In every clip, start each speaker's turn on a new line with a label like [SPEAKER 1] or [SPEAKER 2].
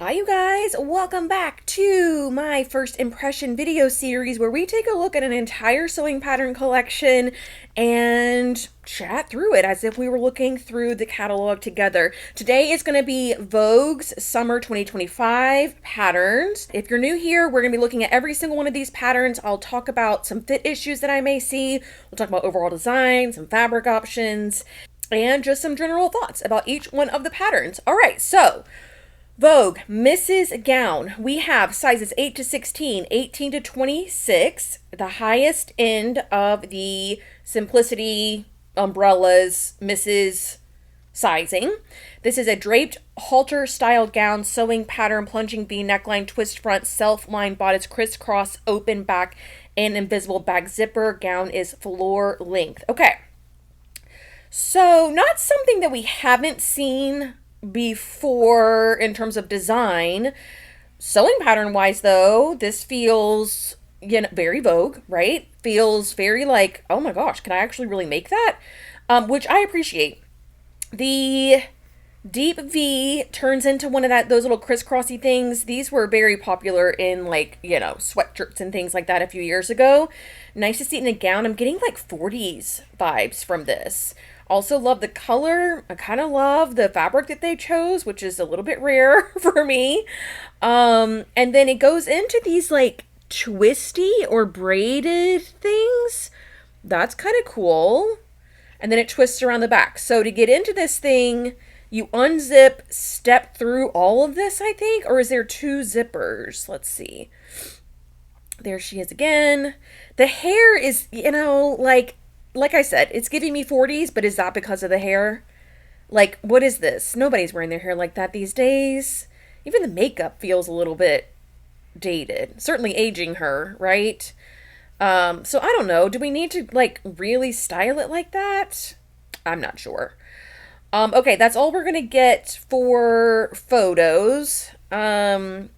[SPEAKER 1] Hi you guys, welcome back to my first impression video series where we take a look at an entire sewing pattern collection and chat through it as if we were looking through the catalog together. Today is going to be Vogue's Summer 2025 patterns. If you're new here, we're going to be looking at every single one of these patterns. I'll talk about some fit issues that I may see. We'll talk about overall design, some fabric options, and just some general thoughts about each one of the patterns. All right, so Vogue Mrs. Gown. We have sizes 8 to 16, 18 to 26, the highest end of the Simplicity umbrellas Mrs. sizing. This is a draped halter styled gown, sewing pattern, plunging V neckline, twist front, self-lined bodice, crisscross, open back, and invisible back zipper. Gown is floor length. Okay. So, not something that we haven't seen before in terms of design. Sewing pattern wise though, this feels, very Vogue, right? Feels very like, oh my gosh, can I actually really make that? Which I appreciate. The deep V turns into one of those little crisscrossy things. These were very popular in sweatshirts and things like that a few years ago. Nice to see it in a gown. I'm getting like 40s vibes from this. Also love the color. I kind of love the fabric that they chose, which is a little bit rare for me. And then it goes into these like twisty or braided things. That's kind of cool. And then it twists around the back. So to get into this thing, you unzip, step through all of this, I think. Or is there two zippers? Let's see. There she is again. The hair is, like I said, it's giving me 40s, but is that because of the hair? Like, what is this? Nobody's wearing their hair like that these days. Even the makeup feels a little bit dated. Certainly aging her, right? So I don't know. Do we need to, really style it like that? I'm not sure. Okay, that's all we're going to get for photos. Let's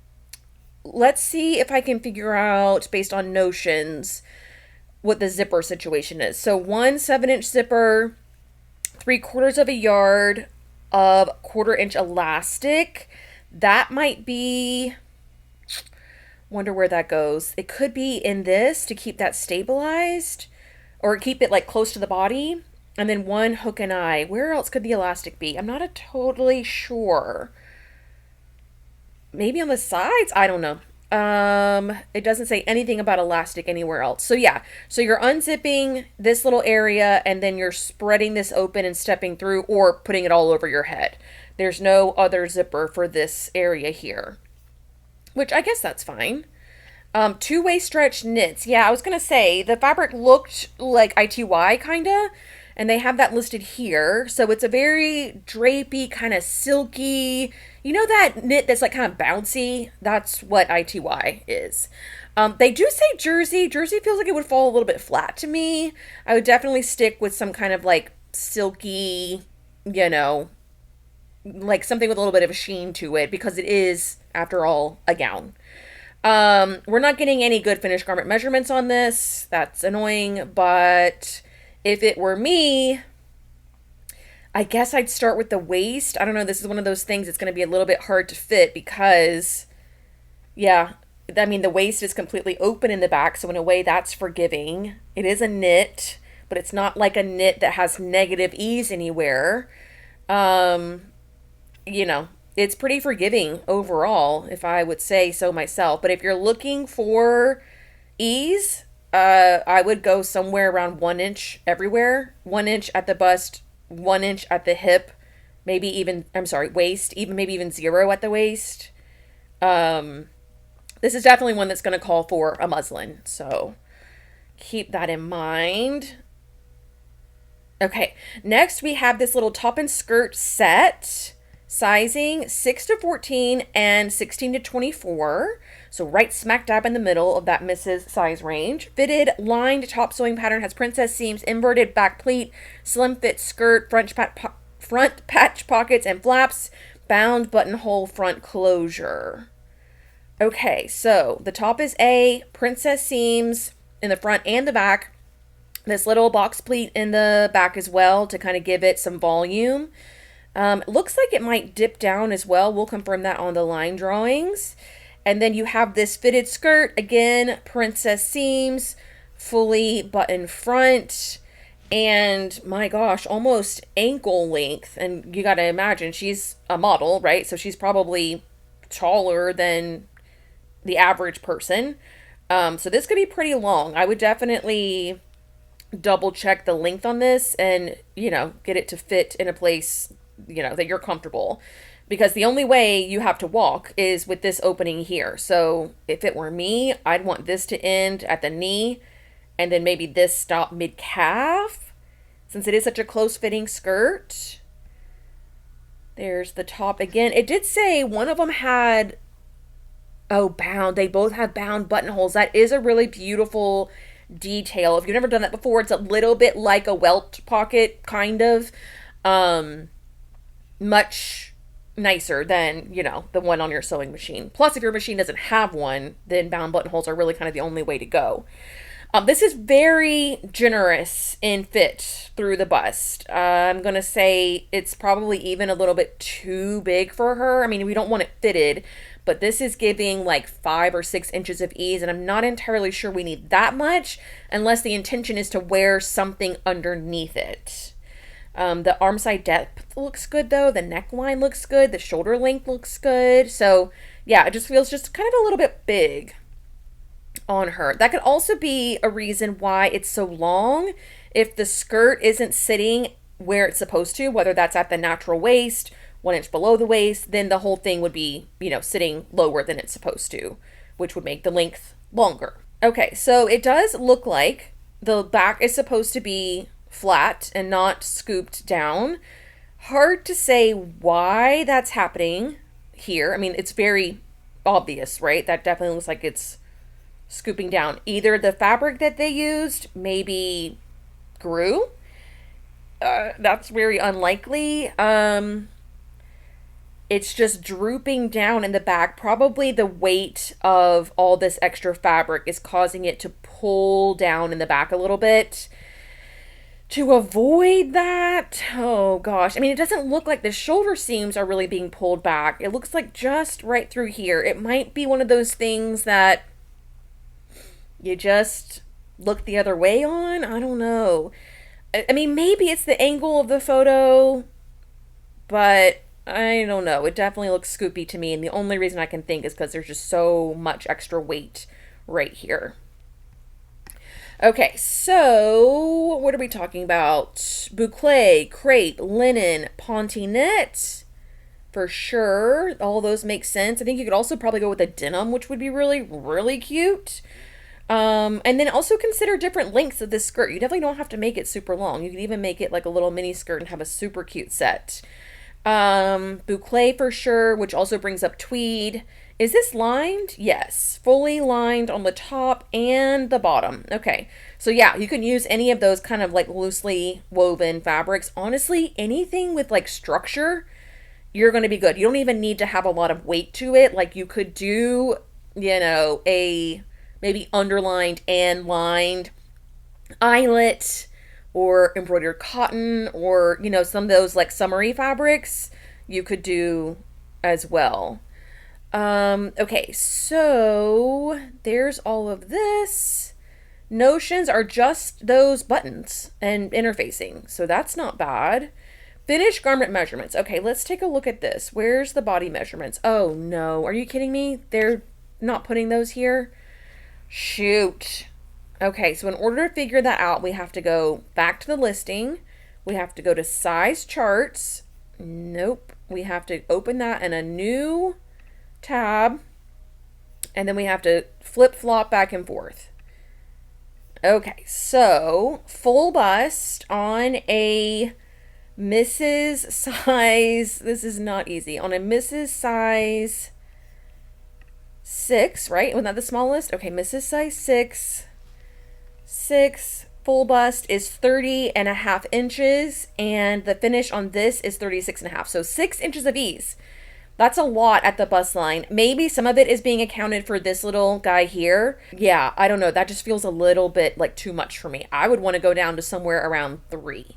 [SPEAKER 1] see if I can figure out, based on notions, what the zipper situation is. So 1 7-inch zipper, 3/4 of a yard of 1/4-inch elastic. That might be, wonder where that goes. It could be in this to keep that stabilized or keep it close to the body. And then 1 hook and eye. Where else could the elastic be? I'm not totally sure. Maybe on the sides? I don't know. It doesn't say anything about elastic anywhere else. So yeah, so you're unzipping this little area and then you're spreading this open and stepping through or putting it all over your head. There's no other zipper for this area here, which I guess that's fine. Two-way stretch knits. Yeah, I was gonna say the fabric looked like ITY kinda, and they have that listed here. So it's a very drapey, kind of silky, that knit that's kind of bouncy? That's what ITY is. They do say jersey. Jersey feels like it would fall a little bit flat to me. I would definitely stick with some kind of silky, something with a little bit of a sheen to it because it is, after all, a gown. We're not getting any good finished garment measurements on this. That's annoying, but if it were me, I guess I'd start with the waist. I don't know. This is one of those things that's going to be a little bit hard to fit because, yeah, I mean, the waist is completely open in the back. So in a way that's forgiving. It is a knit, but it's not like a knit that has negative ease anywhere. It's pretty forgiving overall, if I would say so myself. But if you're looking for ease, I would go somewhere around 1 inch everywhere. 1 inch at the bust, 1 inch at the hip, waist, maybe even 0 at the waist. This is definitely one that's going to call for a muslin, so keep that in mind. Okay, next we have this little top and skirt set, sizing 6 to 14 and 16 to 24. So right smack dab in the middle of that Mrs. size range. Fitted lined top sewing pattern, has princess seams, inverted back pleat, slim fit skirt, front patch pockets and flaps, bound buttonhole front closure. Okay, so the top is A, princess seams in the front and the back. This little box pleat in the back as well to kind of give it some volume. It looks like it might dip down as well. We'll confirm that on the line drawings. And then you have this fitted skirt, again, princess seams, fully button front, and my gosh, almost ankle length. And you got to imagine she's a model, right? So she's probably taller than the average person. So this could be pretty long. I would definitely double check the length on this and, get it to fit in a place, that you're comfortable. Because the only way you have to walk is with this opening here. So if it were me, I'd want this to end at the knee and then maybe this stop mid-calf, since it is such a close-fitting skirt. There's the top again. It did say one of them had, bound. They both have bound buttonholes. That is a really beautiful detail. If you've never done that before, it's a little bit like a welt pocket, kind of. Much nicer than, the one on your sewing machine. Plus, if your machine doesn't have one, then bound buttonholes are really kind of the only way to go. This is very generous in fit through the bust. I'm going to say it's probably even a little bit too big for her. I mean, we don't want it fitted, but this is giving like 5 or 6 inches of ease, and I'm not entirely sure we need that much unless the intention is to wear something underneath it. The arm side depth looks good though. The neckline looks good. The shoulder length looks good. So yeah, it just feels just kind of a little bit big on her. That could also be a reason why it's so long. If the skirt isn't sitting where it's supposed to, whether that's at the natural waist, 1 inch below the waist, then the whole thing would be, sitting lower than it's supposed to, which would make the length longer. Okay, so it does look like the back is supposed to be flat and not scooped down. Hard to say why that's happening here. I mean, it's very obvious, right? That definitely looks like it's scooping down. Either the fabric that they used maybe grew. That's very unlikely. It's just drooping down in the back. Probably the weight of all this extra fabric is causing it to pull down in the back a little bit. To avoid that, oh gosh, I mean, it doesn't look like the shoulder seams are really being pulled back. It looks like just right through here. It might be one of those things that you just look the other way on. I don't know. I mean, maybe it's the angle of the photo, but I don't know. It definitely looks scoopy to me, and the only reason I can think is because there's just so much extra weight right here. Okay, so what are we talking about? Boucle, crepe, linen, pontinette, for sure. All those make sense. I think you could also probably go with a denim, which would be really, really cute. And then also consider different lengths of this skirt. You definitely don't have to make it super long. You can even make it like a little mini skirt and have a super cute set. Boucle for sure, which also brings up tweed. Is this lined? Yes. Fully lined on the top and the bottom. Okay. So yeah, you can use any of those kind of like loosely woven fabrics. Honestly, anything with like structure, you're going to be good. You don't even need to have a lot of weight to it. Like you could do, a maybe underlined and lined eyelet or embroidered cotton or, some of those like summery fabrics you could do as well. Okay, so there's all of this. Notions are just those buttons and interfacing, so that's not bad. Finished garment measurements. Okay, let's take a look at this. Where's the body measurements? Oh no, are you kidding me? They're not putting those here? Shoot. Okay, so in order to figure that out, we have to go back to the listing. We have to go to size charts. Nope. We have to open that in a new tab, and then we have to flip-flop back and forth. Okay, so full bust on a Mrs. size, this is not easy, on a Mrs. size 6, right? Wasn't that the smallest? Okay, Mrs. size 6, full bust is 30.5 inches, and the finish on this is 36.5, so 6 inches of ease. That's a lot at the bust line. Maybe some of it is being accounted for this little guy here. Yeah, I don't know. That just feels a little bit like too much for me. I would want to go down to somewhere around 3.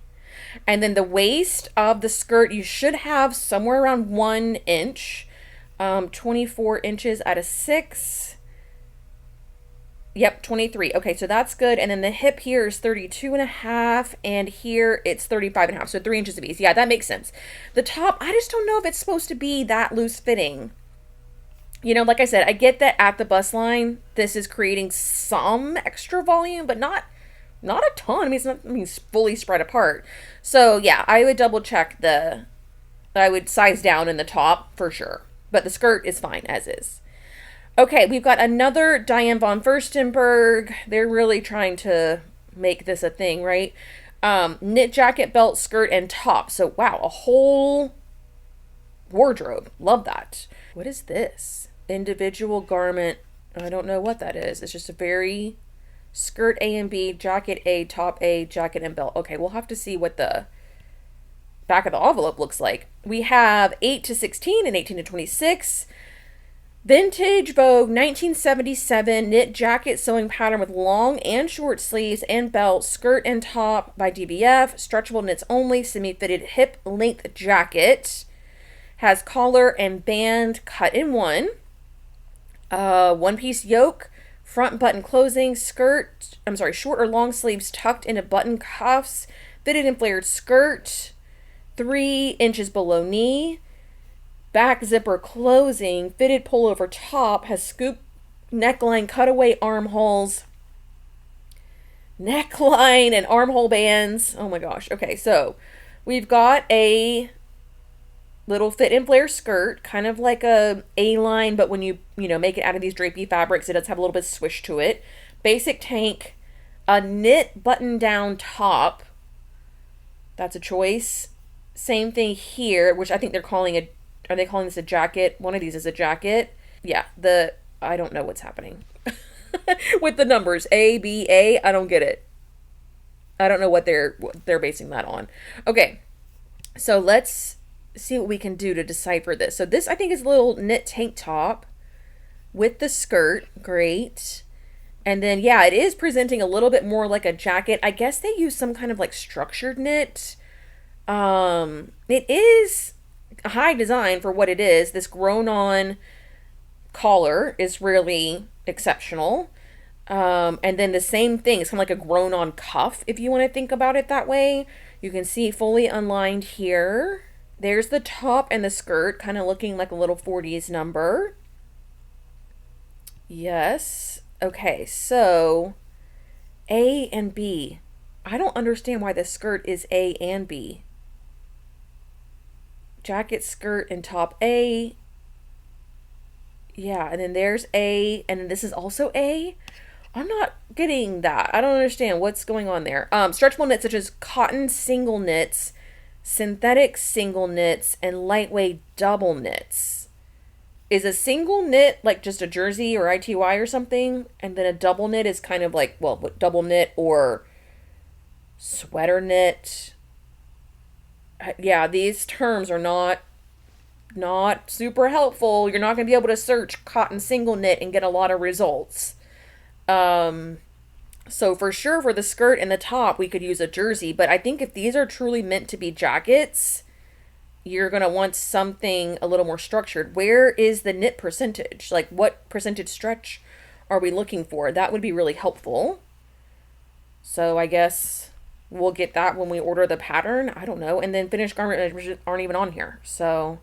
[SPEAKER 1] And then the waist of the skirt, you should have somewhere around 1 inch, 24 inches out of 6. Yep, 23. Okay, so that's good. And then the hip here is 32 and a half, and here it's 35 and a half. So 3 inches of ease. Yeah, that makes sense. The top, I just don't know if it's supposed to be that loose fitting. You know, like I said, I get that at the bust line, this is creating some extra volume, but not a ton. I mean, it's fully spread apart. So yeah, I would double check I would size down in the top for sure. But the skirt is fine as is. Okay, we've got another Diane von Furstenberg. They're really trying to make this a thing, right? Knit jacket, belt, skirt, and top. So wow, a whole wardrobe. Love that. What is this? Individual garment. I don't know what that is. It's just a very skirt A and B, jacket A, top A, jacket and belt. Okay, we'll have to see what the back of the envelope looks like. We have 8 to 16 and 18 to 26. Vintage Vogue 1977 knit jacket sewing pattern with long and short sleeves and belt, skirt and top by DBF, stretchable knits only, semi-fitted hip length jacket, has collar and band cut in one, one-piece yoke, front button closing, short or long sleeves tucked into button cuffs, fitted and flared skirt, 3 inches below knee, back zipper closing, fitted pullover top, has scoop neckline, cutaway armholes, neckline and armhole bands. Oh my gosh. Okay, so we've got a little fit and flare skirt, kind of like a A-line, but when you make it out of these drapey fabrics, it does have a little bit of swish to it. Basic tank, a knit button down top. That's a choice. Same thing here, which I think they're calling are they calling this a jacket? One of these is a jacket. Yeah, I don't know what's happening with the numbers. A, B, A, I don't get it. I don't know what they're basing that on. Okay, so let's see what we can do to decipher this. So this, I think, is a little knit tank top with the skirt. Great. And then, yeah, it is presenting a little bit more like a jacket. I guess they use some kind of like structured knit. It is a high design for what it is. This grown on collar is really exceptional. And then the same thing, it's kind of like a grown on cuff, if you want to think about it that way. You can see fully unlined here. There's the top and the skirt, kind of looking like a little 40s number. Yes. Okay, so A and B. I don't understand why the skirt is A and B. Jacket, skirt, and top A. Yeah, and then there's A, and then this is also A. I'm not getting that. I don't understand what's going on there. Stretchable knits such as cotton single knits, synthetic single knits, and lightweight double knits. Is a single knit like just a jersey or ITY or something? And then a double knit is kind of like, well, double knit or sweater knit. Yeah, these terms are not super helpful. You're not going to be able to search cotton single knit and get a lot of results. So for sure for the skirt and the top, we could use a jersey. But I think if these are truly meant to be jackets, you're going to want something a little more structured. Where is the knit percentage? Like what percentage stretch are we looking for? That would be really helpful. So I guess we'll get that when we order the pattern. I don't know. And then finished garment measures aren't even on here. So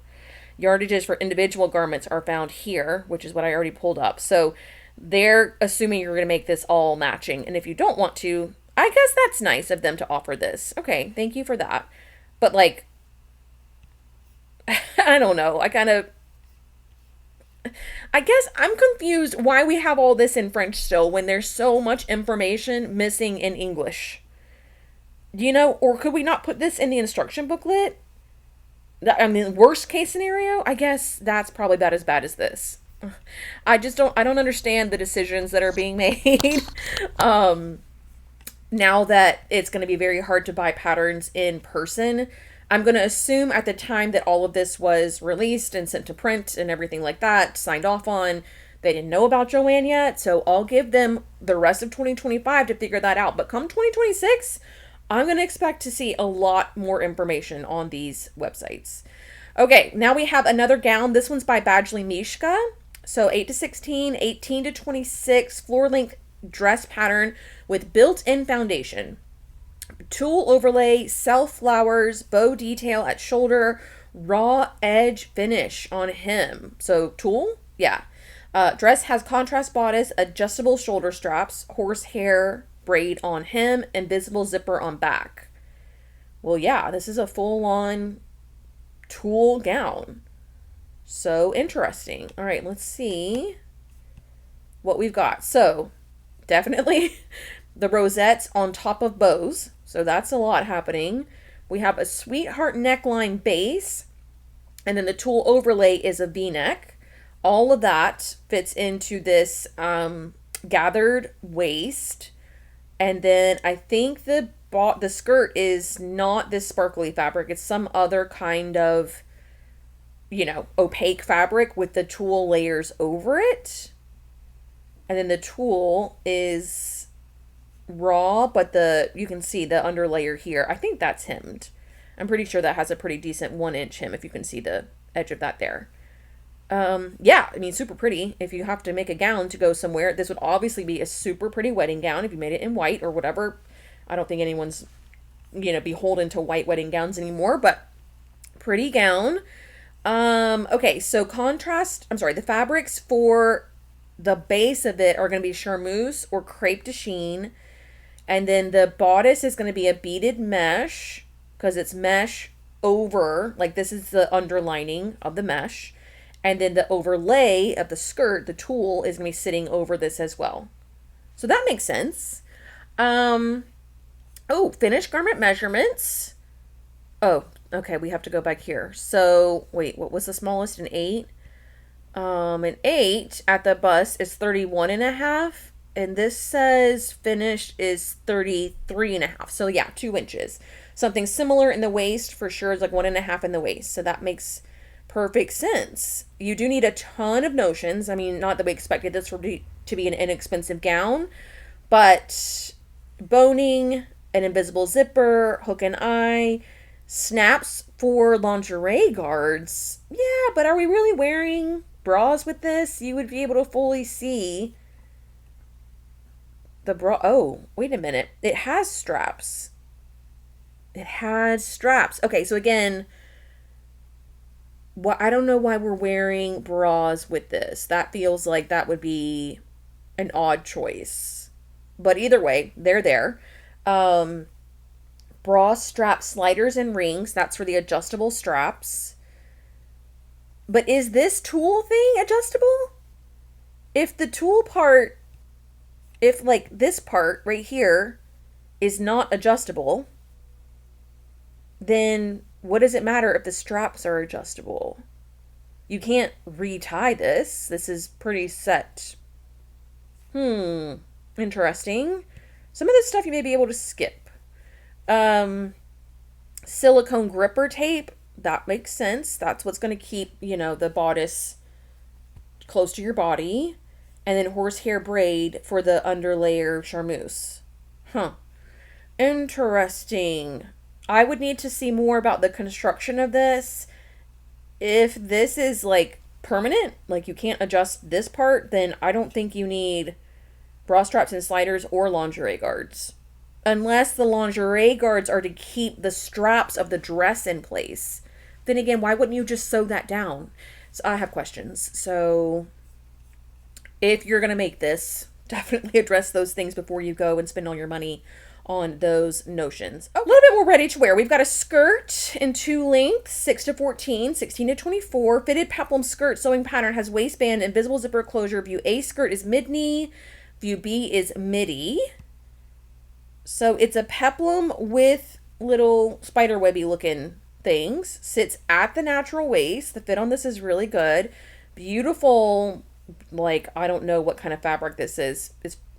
[SPEAKER 1] yardages for individual garments are found here, which is what I already pulled up. So they're assuming you're going to make this all matching. And if you don't want to, I guess that's nice of them to offer this. Okay, thank you for that. But like, I don't know. I guess I'm confused why we have all this in French still when there's so much information missing in English. Or could we not put this in the instruction booklet? I mean, worst case scenario, I guess that's probably about as bad as this. I don't understand the decisions that are being made. Now that it's going to be very hard to buy patterns in person, I'm going to assume at the time that all of this was released and sent to print and everything like that, signed off on, they didn't know about Joanne yet. So I'll give them the rest of 2025 to figure that out. But come 2026, I'm going to expect to see a lot more information on these websites. Okay, now we have another gown. This one's by Badgley Mishka. So 8 to 16, 18 to 26, floor length dress pattern with built-in foundation. Tulle overlay, self flowers, bow detail at shoulder, raw edge finish on hem. So tulle, yeah. Dress has contrast bodice, adjustable shoulder straps, horsehair braid on hem, invisible zipper on back. Well, yeah, this is a full-on tulle gown. So interesting. All right, let's see what we've got. So definitely the rosettes on top of bows. So that's a lot happening. We have a sweetheart neckline base, and then the tulle overlay is a V-neck. All of that fits into this gathered waist. And then I think the skirt is not this sparkly fabric. It's some other kind of, opaque fabric with the tulle layers over it. And then the tulle is raw, but you can see the underlayer here. I think that's hemmed. I'm pretty sure that has a pretty decent 1-inch hem, if you can see the edge of that there. Yeah, I mean, super pretty. If you have to make a gown to go somewhere, this would obviously be a super pretty wedding gown if you made it in white or whatever. I don't think anyone's, beholden to white wedding gowns anymore, but pretty gown. Okay, so the fabrics for the base of it are going to be charmeuse or crepe de chine. And then the bodice is going to be a beaded mesh, because it's mesh over, like this is the underlining of the mesh. And then the overlay of the skirt, the tulle, is going to be sitting over this as well. So that makes sense. Finished garment measurements. Oh, okay, we have to go back here. So, wait, what was the smallest? An 8? An 8 at the bust is 31.5. And this says finished is 33.5. So yeah, 2 inches. Something similar in the waist for sure is like 1.5 in the waist. So that makes perfect sense. You do need a ton of notions. I mean, not that we expected this to be an inexpensive gown, but boning, an invisible zipper, hook and eye, snaps for lingerie guards. Yeah, but are we really wearing bras with this? You would be able to fully see the bra. Oh, wait a minute. It has straps. Okay, so again, I don't know why we're wearing bras with this. That feels like that would be an odd choice. But either way, they're there. Bra strap sliders and rings. That's for the adjustable straps. But is this tulle thing adjustable? If the tulle part, if like this part right here is not adjustable, then what does it matter if the straps are adjustable? You can't retie this. This is pretty set. Interesting. Some of this stuff you may be able to skip. Silicone gripper tape. That makes sense. That's what's going to keep, the bodice close to your body. And then horsehair braid for the underlayer charmeuse. Interesting. I would need to see more about the construction of this. If this is like permanent, like you can't adjust this part, then I don't think you need bra straps and sliders or lingerie guards. Unless the lingerie guards are to keep the straps of the dress in place. Then again, why wouldn't you just sew that down? So I have questions. So if you're going to make this, definitely address those things before you go and spend all your money on those notions. A little bit more ready to wear. We've got a skirt in 2 lengths, 6 to 14, 16 to 24. Fitted peplum skirt sewing pattern has waistband, invisible zipper closure. View A skirt is mid-knee. View B is midi. So it's a peplum with little spider webby looking things. Sits at the natural waist. The fit on this is really good. Beautiful, like, I don't know what kind of fabric this is.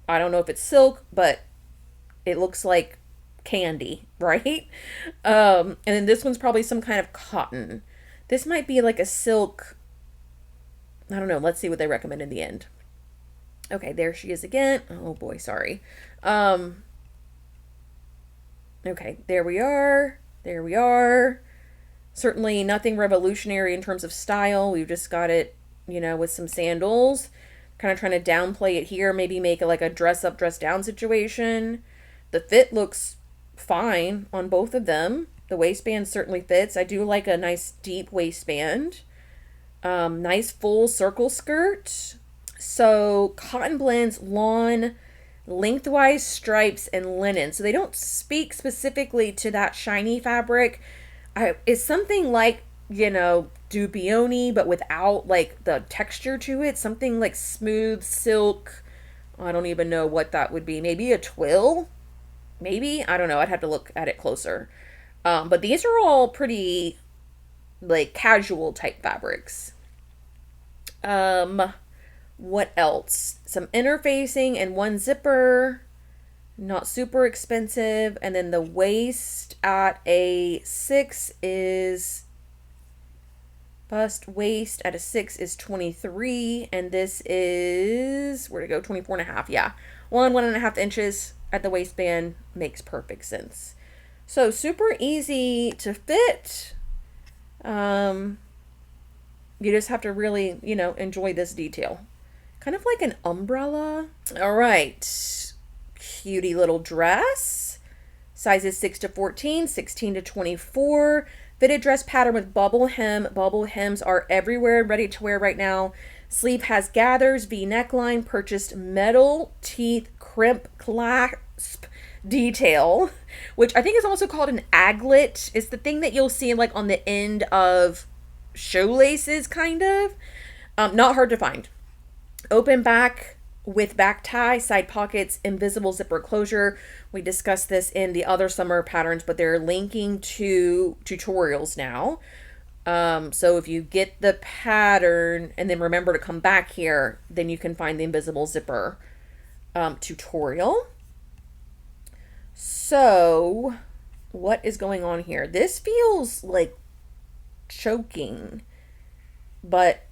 [SPEAKER 1] I don't know if it's silk, but it looks like candy, right? And then this one's probably some kind of cotton. This might be like a silk. I don't know. Let's see what they recommend in the end. Okay, there she is again. Oh boy, sorry. Okay, there we are. There we are. Certainly nothing revolutionary in terms of style. We've just got it, you know, with some sandals. Kind of trying to downplay it here. Maybe make it like a dress up, dress down situation. The fit looks fine on both of them. The waistband certainly fits. I do like a nice deep waistband. Nice full circle skirt. So cotton blends, lawn, lengthwise stripes, and linen. So they don't speak specifically to that shiny fabric. It's something like, you know, Dupioni, but without like the texture to it. Something like smooth silk. I don't even know what that would be. Maybe a twill? Maybe? I don't know. I'd have to look at it closer. But these are all pretty like casual type fabrics. What else? Some interfacing and one zipper. Not super expensive. And then the waist at a 6 is... Bust waist at a 6 is 23. And this is... Where'd it go? 24 and a half. Yeah. 1.5 inches at the waistband. Makes perfect sense. So super easy to fit. You just have to really, you know, enjoy this detail. Kind of like an umbrella. All right. Cutie little dress. Sizes 6 to 14, 16 to 24. Fitted dress pattern with bubble hem. Bubble hems are everywhere, ready to wear right now. Sleeve has gathers, V neckline, purchased metal teeth crimp clasp detail, which I think is also called an aglet. It's the thing that you'll see like on the end of shoelaces, kind of. Not hard to find. Open back with back tie, side pockets, invisible zipper closure. We discussed this in the other summer patterns, but they're linking to tutorials now. So if you get the pattern and then remember to come back here, then you can find the invisible zipper tutorial. So what is going on here? This feels like choking, but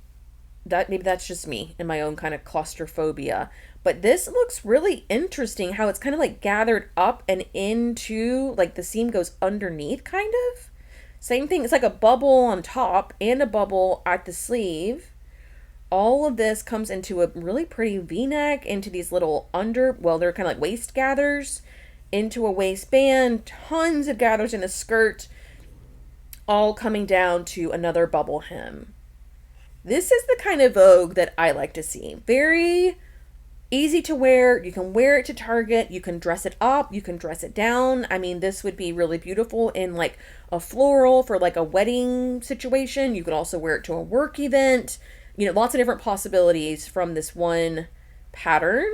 [SPEAKER 1] maybe that's just me and my own kind of claustrophobia. But this looks really interesting how it's kind of like gathered up and into, like the seam goes underneath, kind of. Same thing. It's like a bubble on top and a bubble at the sleeve. All of this comes into a really pretty V-neck, into these little they're kind of like waist gathers, into a waistband, tons of gathers in a skirt, all coming down to another bubble hem. This is the kind of Vogue that I like to see. Very easy to wear. You can wear it to Target. You can dress it up. You can dress it down. I mean, this would be really beautiful in like a floral for like a wedding situation. You could also wear it to a work event. You know, lots of different possibilities from this one pattern.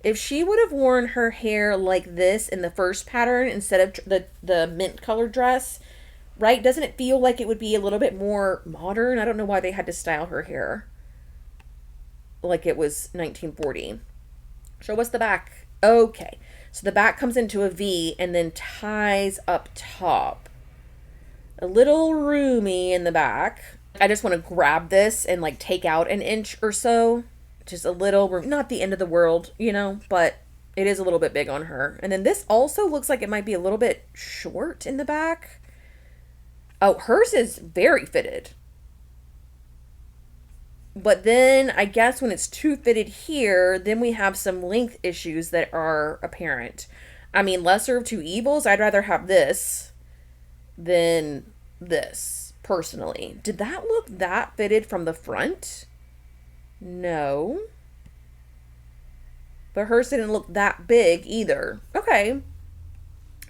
[SPEAKER 1] If she would have worn her hair like this in the first pattern instead of the mint colored dress, right? Doesn't it feel like it would be a little bit more modern? I don't know why they had to style her hair like it was 1940. Show us the back. Okay. So the back comes into a V and then ties up top. A little roomy in the back. I just want to grab this and like take out an inch or so. Just a little, not the end of the world, you know, but it is a little bit big on her. And then this also looks like it might be a little bit short in the back. Oh, hers is very fitted. But then I guess when it's too fitted here, then we have some length issues that are apparent. I mean, lesser of two evils. I'd rather have this than this, personally. Did that look that fitted from the front? No. But hers didn't look that big either. Okay.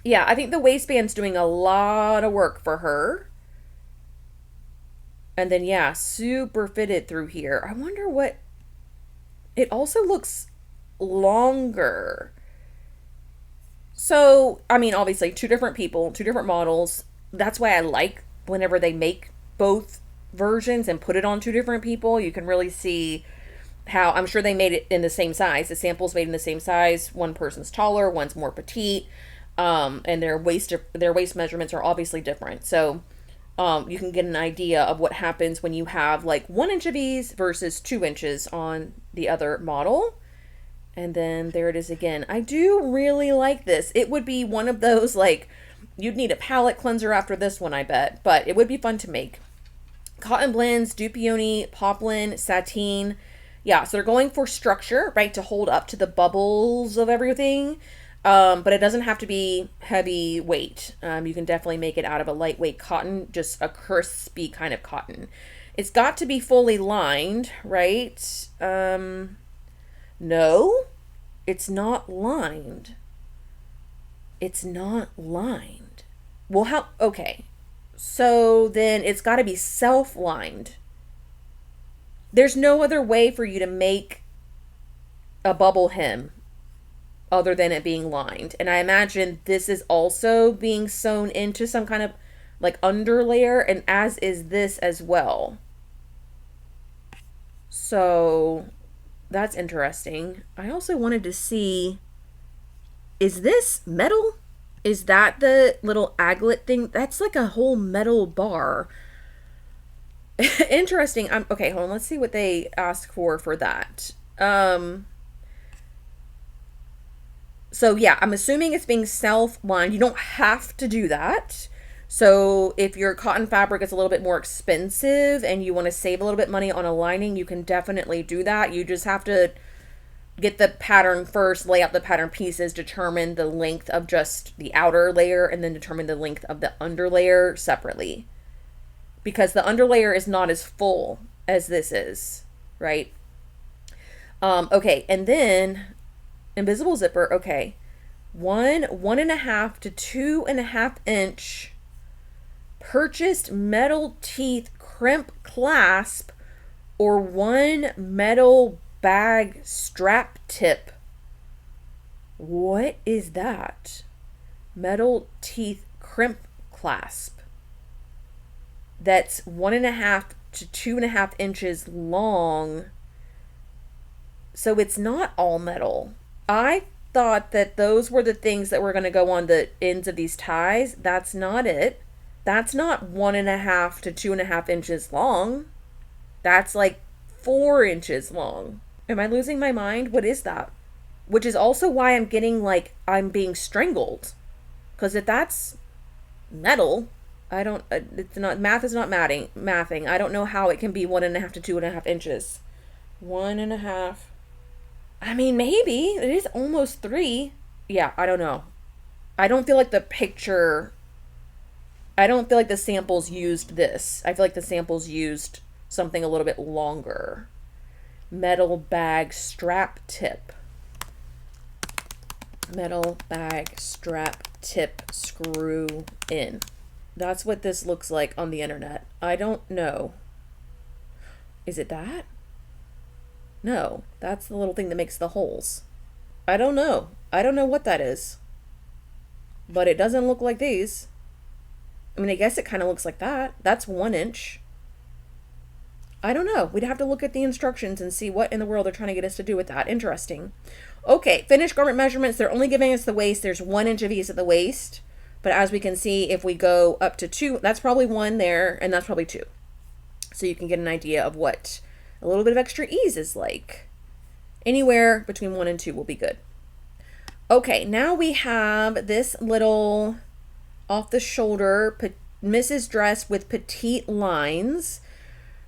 [SPEAKER 1] Yeah, I think the waistband's doing a lot of work for her. And then, yeah, super fitted through here. I wonder what... It also looks longer. So, I mean, obviously, two different people, two different models. That's why I like whenever they make both versions and put it on two different people. You can really see how... I'm sure they made it in the same size. The sample's made in the same size. One person's taller, one's more petite. And their waist measurements are obviously different. So... you can get an idea of what happens when you have like 1 inch of ease versus 2 inches on the other model. And then there it is again. I do really like this. It would be one of those, like, you'd need a palette cleanser after this one, I bet. But it would be fun to make. Cotton blends, Dupioni, poplin, sateen. Yeah, so they're going for structure, right, to hold up to the bubbles of everything. But it doesn't have to be heavy weight. You can definitely make it out of a lightweight cotton, just a crispy kind of cotton. It's got to be fully lined, right? No, it's not lined. It's not lined. Well, how? Okay. So then it's got to be self-lined. There's no other way for you to make a bubble hem other than it being lined. And I imagine this is also being sewn into some kind of like underlayer, and as is this as well. So that's interesting. I also wanted to see, is this metal? Is that the little aglet thing? That's like a whole metal bar. Interesting. Okay, hold on. Let's see what they ask for that. So yeah, I'm assuming it's being self-lined. You don't have to do that. So if your cotton fabric is a little bit more expensive and you want to save a little bit money on a lining, you can definitely do that. You just have to get the pattern first, lay out the pattern pieces, determine the length of just the outer layer, and then determine the length of the underlayer separately. Because the underlayer is not as full as this is, right? Okay, and then invisible zipper, okay. 1.5 to 2.5 inch purchased metal teeth crimp clasp or one metal bag strap tip. What is that? Metal teeth crimp clasp. That's 1.5 to 2.5 inches long. So it's not all metal. I thought that those were the things that were going to go on the ends of these ties. That's not it. That's not 1.5 to 2.5 inches long. That's like 4 inches long. Am I losing my mind? What is that? Which is also why I'm getting like I'm being strangled. Because if that's metal, I don't, it's not, math is not mathing. I don't know how it can be 1.5 to 2.5 inches. 1.5. I mean, maybe. It is almost 3. Yeah, I don't know. I don't feel like the picture, I don't feel like the samples used this. I feel like the samples used something a little bit longer. Metal bag strap tip. Metal bag strap tip screw in. That's what this looks like on the internet. I don't know. Is it that? No, that's the little thing that makes the holes. I don't know. I don't know what that is. But it doesn't look like these. I mean, I guess it kind of looks like that. That's 1 inch. I don't know. We'd have to look at the instructions and see what in the world they're trying to get us to do with that. Interesting. Okay, finished garment measurements. They're only giving us the waist. There's 1 inch of ease at the waist. But as we can see, if we go up to 2, that's probably 1 there, and that's probably 2. So you can get an idea of what a little bit of extra ease is like. Anywhere between 1 and 2 will be good. Okay, now we have this little off the shoulder Mrs. dress with petite lines.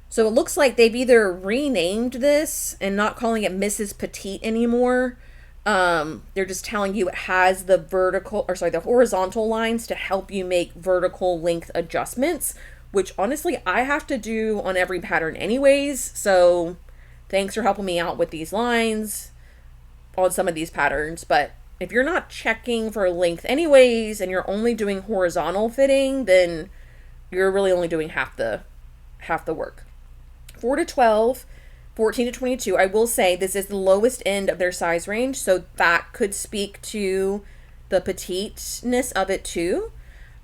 [SPEAKER 1] So it looks like they've either renamed this and not calling it Mrs. Petite anymore. They're just telling you it has the the horizontal lines to help you make vertical length adjustments, which honestly I have to do on every pattern anyways. So thanks for helping me out with these lines on some of these patterns. But if you're not checking for length anyways, and you're only doing horizontal fitting, then you're really only doing half the work. 4 to 12, 14 to 22. I will say this is the lowest end of their size range, so that could speak to the petiteness of it too.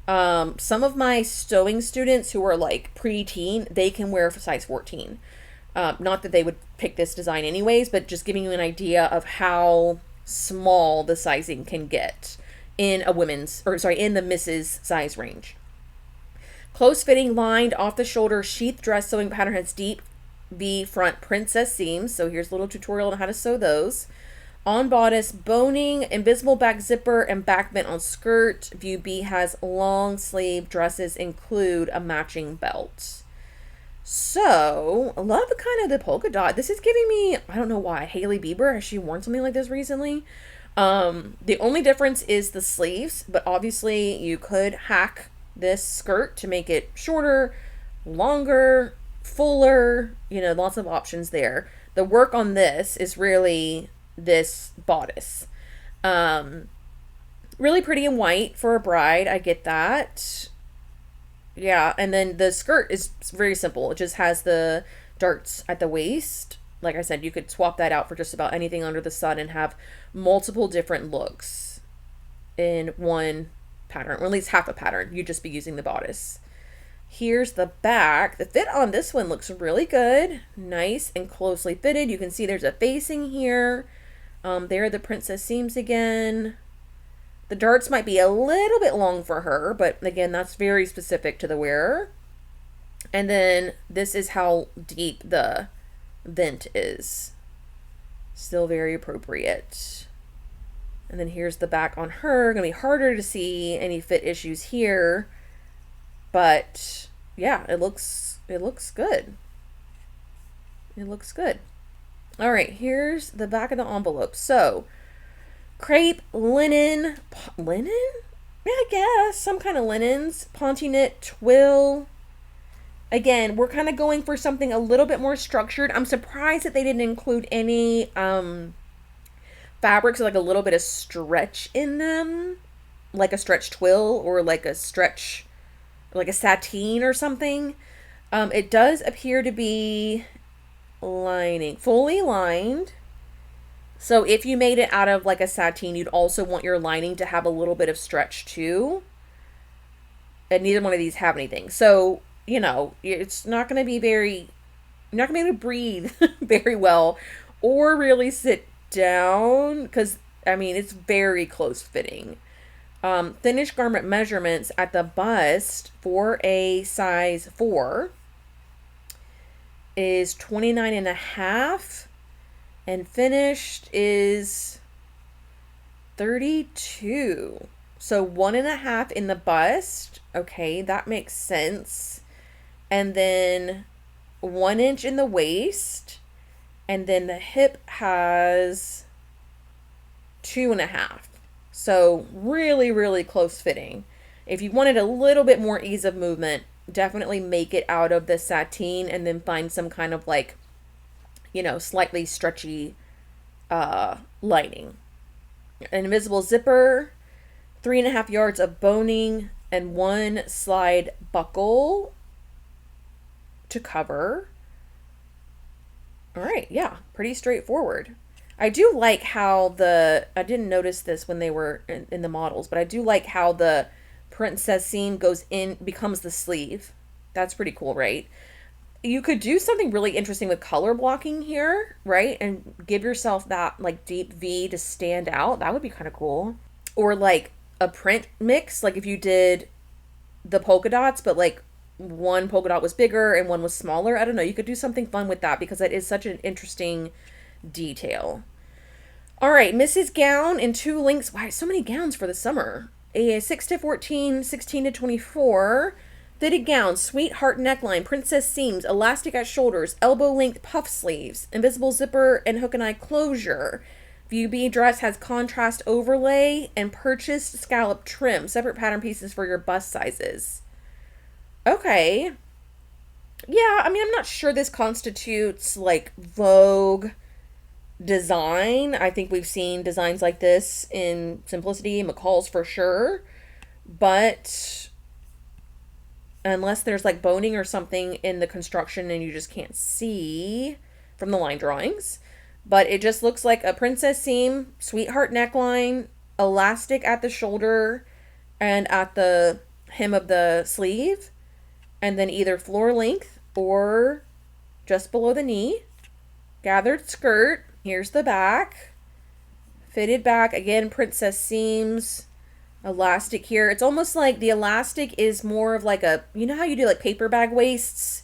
[SPEAKER 1] Some of my sewing students who are like pre-teen, they can wear size 14. Not that they would pick this design anyways, but just giving you an idea of how small the sizing can get in in the Mrs. size range. Close fitting, lined, off the shoulder, sheath dress sewing pattern has deep V front princess seams. So here's a little tutorial on how to sew those. On bodice, boning, invisible back zipper, and back vent on skirt. View B has long sleeve dresses include a matching belt. So, I love the kind of the polka dot. This is giving me, I don't know why, Hailey Bieber. Has she worn something like this recently? The only difference is the sleeves, but obviously you could hack this skirt to make it shorter, longer, fuller, lots of options there. The work on this is really this bodice. Really pretty and white for a bride. I get that. Yeah, and then the skirt is very simple. It just has the darts at the waist. Like I said, you could swap that out for just about anything under the sun and have multiple different looks in one pattern, or at least half a pattern. You'd just be using the bodice. Here's the back. The fit on this one looks really good. Nice and closely fitted. You can see there's a facing here. There are the princess seams again. The darts might be a little bit long for her, but again, that's very specific to the wearer. And then this is how deep the vent is. Still very appropriate. And then here's the back on her. Gonna be harder to see any fit issues here. But yeah, it looks good. It looks good. All right, here's the back of the envelope. So, crepe, linen, yeah, I guess, some kind of linens, ponte knit, twill. Again, we're kind of going for something a little bit more structured. I'm surprised that they didn't include any fabrics with like a little bit of stretch in them, like a stretch twill or like a stretch, like a sateen or something. It does appear to be lining, fully lined. So if you made it out of like a sateen, you'd also want your lining to have a little bit of stretch too. And neither one of these have anything. So, it's not going to be you're not going to be able to breathe very well or really sit down because, it's very close fitting. Finished garment measurements at the bust for a size 4 is 29.5 and finished is 32. So 1.5 in the bust. Okay, that makes sense. And then 1 inch in the waist. And then the hip has 2.5. So really, really close fitting. If you wanted a little bit more ease of movement, definitely make it out of the sateen and then find some kind of like, slightly stretchy lining. An invisible zipper, 3.5 yards of boning, and 1 slide buckle to cover. All right, yeah, pretty straightforward. I do like how I didn't notice this when they were in the models, but I do like how the princess seam goes in, becomes the sleeve. That's pretty cool, right? You could do something really interesting with color blocking here, right? And give yourself that like deep V to stand out. That would be kind of cool. Or like a print mix, like if you did the polka dots, but like one polka dot was bigger and one was smaller. I don't know. You could do something fun with that because that is such an interesting detail. All right, Mrs. Gown in 2 lengths. Why so many gowns for the summer? A 6 to 14, 16 to 24. Fitted gown, sweetheart neckline, princess seams, elastic at shoulders, elbow length puff sleeves, invisible zipper and hook and eye closure. View B dress has contrast overlay and purchased scallop trim. Separate pattern pieces for your bust sizes. Okay. Yeah, I'm not sure this constitutes like Vogue design. I think we've seen designs like this in Simplicity, McCall's for sure. But unless there's like boning or something in the construction and you just can't see from the line drawings. But it just looks like a princess seam, sweetheart neckline, elastic at the shoulder and at the hem of the sleeve. And then either floor length or just below the knee. Gathered skirt. Here's the back. Fitted back. Again, princess seams. Elastic here. It's almost like the elastic is more of like a, how you do like paper bag waists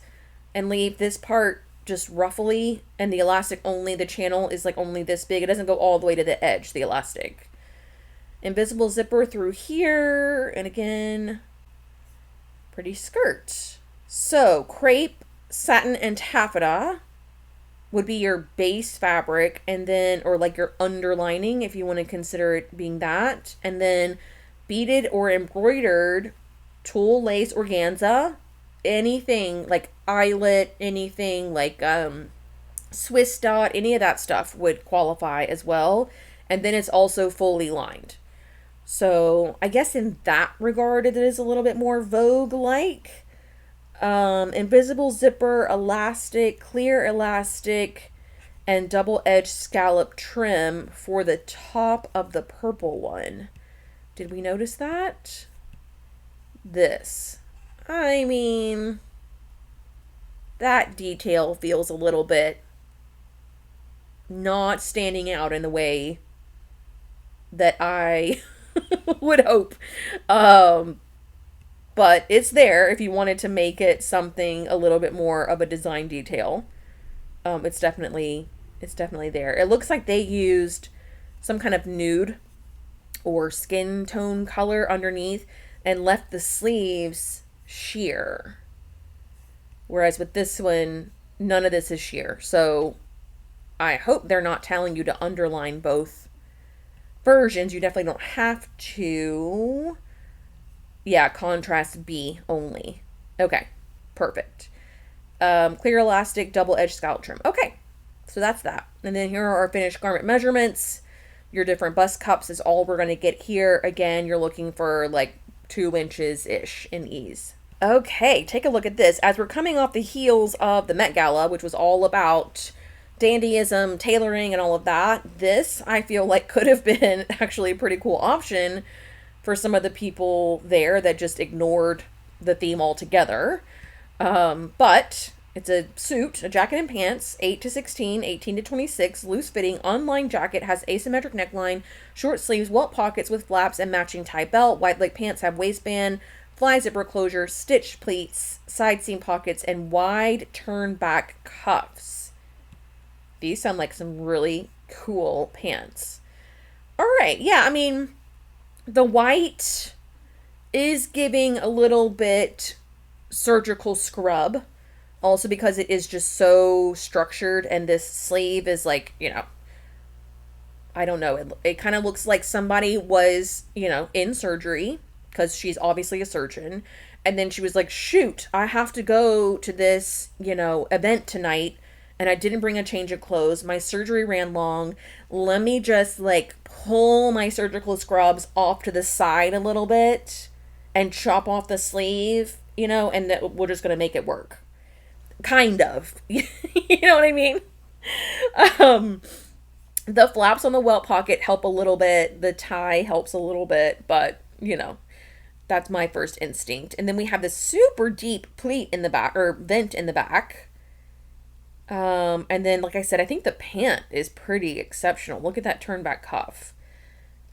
[SPEAKER 1] and leave this part just roughly, and the elastic only, the channel is like only this big. It doesn't go all the way to the edge, the elastic. Invisible zipper through here, and again, pretty skirt. So crepe, satin, and taffeta would be your base fabric, and then, or like your underlining if you want to consider it being that, and then beaded or embroidered tulle, lace, organza, anything like eyelet, anything like Swiss dot, any of that stuff would qualify as well. And then it's also fully lined. So I guess in that regard it is a little bit more Vogue like. Invisible zipper, elastic, clear elastic, and double edged scallop trim for the top of the purple one. Did we notice that? This. I mean, that detail feels a little bit not standing out in the way that I would hope. But it's there if you wanted to make it something a little bit more of a design detail. It's definitely there. It looks like they used some kind of nude or skin tone color underneath and left the sleeves sheer. Whereas with this one, none of this is sheer. So I hope they're not telling you to underline both versions. You definitely don't have to. Yeah, contrast B only. Okay, perfect. Clear elastic, double edged scallop trim. Okay, so that's that. And then here are our finished garment measurements. Your different bust cups is all we're going to get here. Again, you're looking for like 2 inches-ish in ease. Okay, take a look at this. As we're coming off the heels of the Met Gala, which was all about dandyism, tailoring, and all of that, this, I feel like, could have been actually a pretty cool option for some of the people there that just ignored the theme altogether. But it's a suit, a jacket and pants, 8 to 16, 18 to 26, loose fitting, unlined jacket, has asymmetric neckline, short sleeves, welt pockets with flaps, and matching tie belt. Wide leg pants have waistband, fly zipper closure, stitched pleats, side seam pockets, and wide turn back cuffs. These sound like some really cool pants. All right, yeah, I mean, the white is giving a little bit surgical scrub, also because it is just so structured, and this sleeve is like, you know, I don't know, it kind of looks like somebody was, you know, in surgery, because she's obviously a surgeon, and then she was like, shoot, I have to go to this, you know, event tonight, and I didn't bring a change of clothes. My surgery ran long. Let me just like pull my surgical scrubs off to the side a little bit and chop off the sleeve, you know, and that we're just going to make it work. Kind of. You know what I mean? The flaps on the welt pocket help a little bit. The tie helps a little bit, but, you know, that's my first instinct. And then we have this super deep pleat in the back, or vent in the back. And then, like I said, I think the pant is pretty exceptional. Look at that turn back cuff.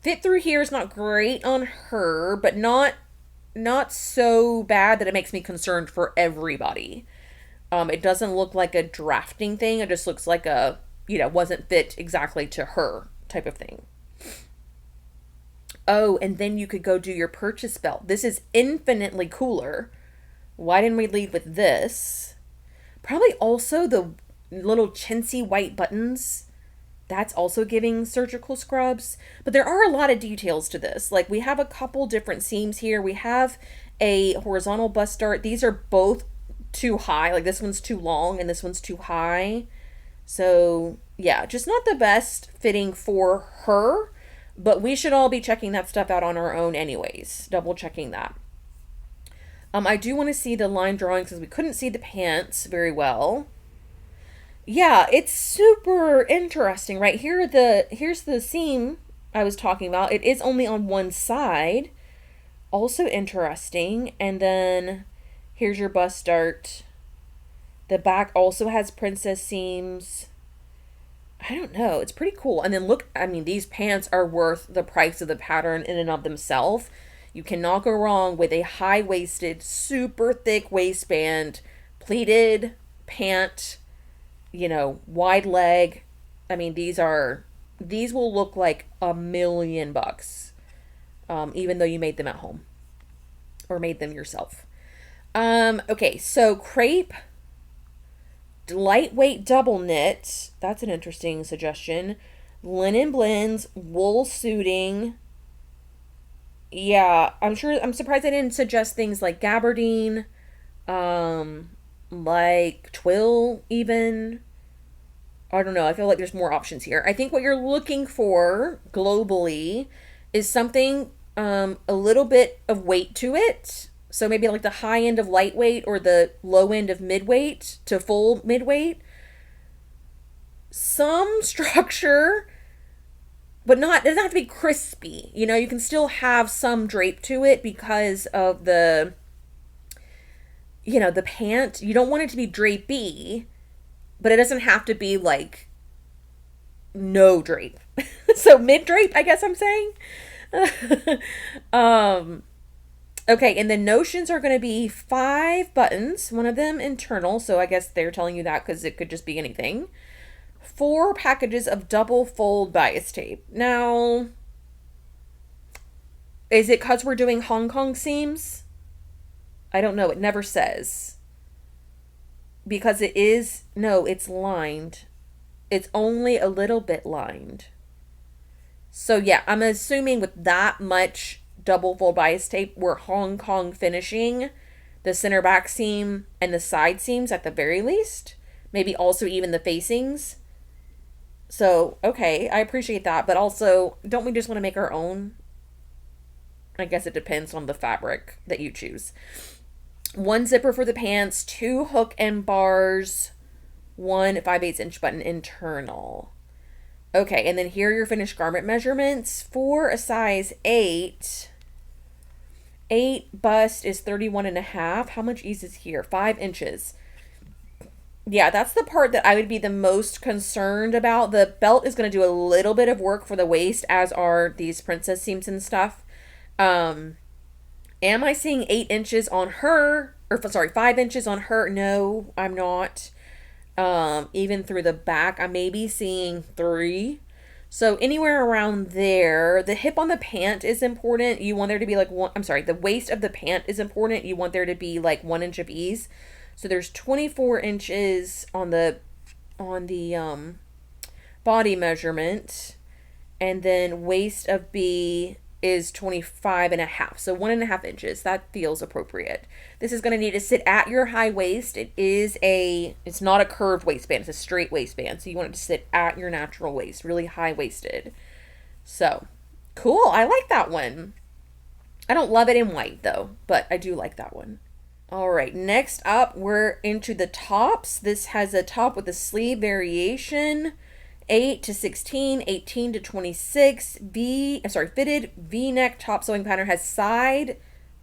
[SPEAKER 1] Fit through here is not great on her, but not so bad that it makes me concerned for everybody. It doesn't look like a drafting thing. It just looks like a, you know, wasn't fit exactly to her type of thing. Oh, and then you could go do your purchase belt. This is infinitely cooler. Why didn't we lead with this? Probably also the little chintzy white buttons. That's also giving surgical scrubs. But there are a lot of details to this. Like, we have a couple different seams here. We have a horizontal bust dart. These are both too high. Like, this one's too long and this one's too high. So, yeah, just not the best fitting for her. But we should all be checking that stuff out on our own anyways. Double checking that. I do want to see the line drawings because we couldn't see the pants very well. Yeah, it's super interesting, right? Here's the seam I was talking about. It is only on one side. Also interesting. And then here's your bust dart. The back also has princess seams. I don't know. It's pretty cool. And then look, I mean, these pants are worth the price of the pattern in and of themselves. You cannot go wrong with a high-waisted, super thick waistband, pleated pant wide leg. I mean, these will look like $1,000,000, even though you made them at home or made them yourself. Okay, so crepe, lightweight double knit. That's an interesting suggestion. Linen blends, wool suiting. Yeah, I'm surprised I didn't suggest things like gabardine, like twill even. I don't know. I feel like there's more options here. I think what you're looking for globally is something a little bit of weight to it. So maybe like the high end of lightweight or the low end of midweight to full midweight. Some structure, but it doesn't have to be crispy. You can still have some drape to it because of the pant. You don't want it to be drapey, but it doesn't have to be like no drape. So mid drape, I guess I'm saying. Okay, and the notions are going to be 5 buttons, one of them internal, so I guess they're telling you that because it could just be anything. 4 packages of double fold bias tape. Now, is it because we're doing Hong Kong seams? I don't know. It never says. Because it's lined. It's only a little bit lined. So yeah, I'm assuming with that much double fold bias tape, we're Hong Kong finishing the center back seam and the side seams at the very least. Maybe also even the facings. So, okay, I appreciate that. But also, don't we just want to make our own? I guess it depends on the fabric that you choose. 1 zipper for the pants, 2 hook and bars, 1 5/8 inch button internal. Okay, and then here are your finished garment measurements. For a size 8 bust is 31.5. How much ease is here? 5 inches. Yeah, that's the part that I would be the most concerned about. The belt is going to do a little bit of work for the waist, as are these princess seams and stuff. Am I seeing 8 inches on her? Or sorry, 5 inches on her? No, I'm not. Even through the back, I may be seeing 3. So anywhere around there. The hip on the pant is important. You want there to be like the waist of the pant is important. You want there to be like 1 inch of ease. So there's 24 inches on the body measurement, and then waist of B is 25.5. So 1.5 inches. That feels appropriate. This is going to need to sit at your high waist. It's not a curved waistband. It's a straight waistband. So you want it to sit at your natural waist, really high waisted. So cool. I like that one. I don't love it in white though, but I do like that one. All right, next up, we're into the tops. This has a top with a sleeve variation, 8 to 16, 18 to 26, fitted V-neck top sewing pattern, has side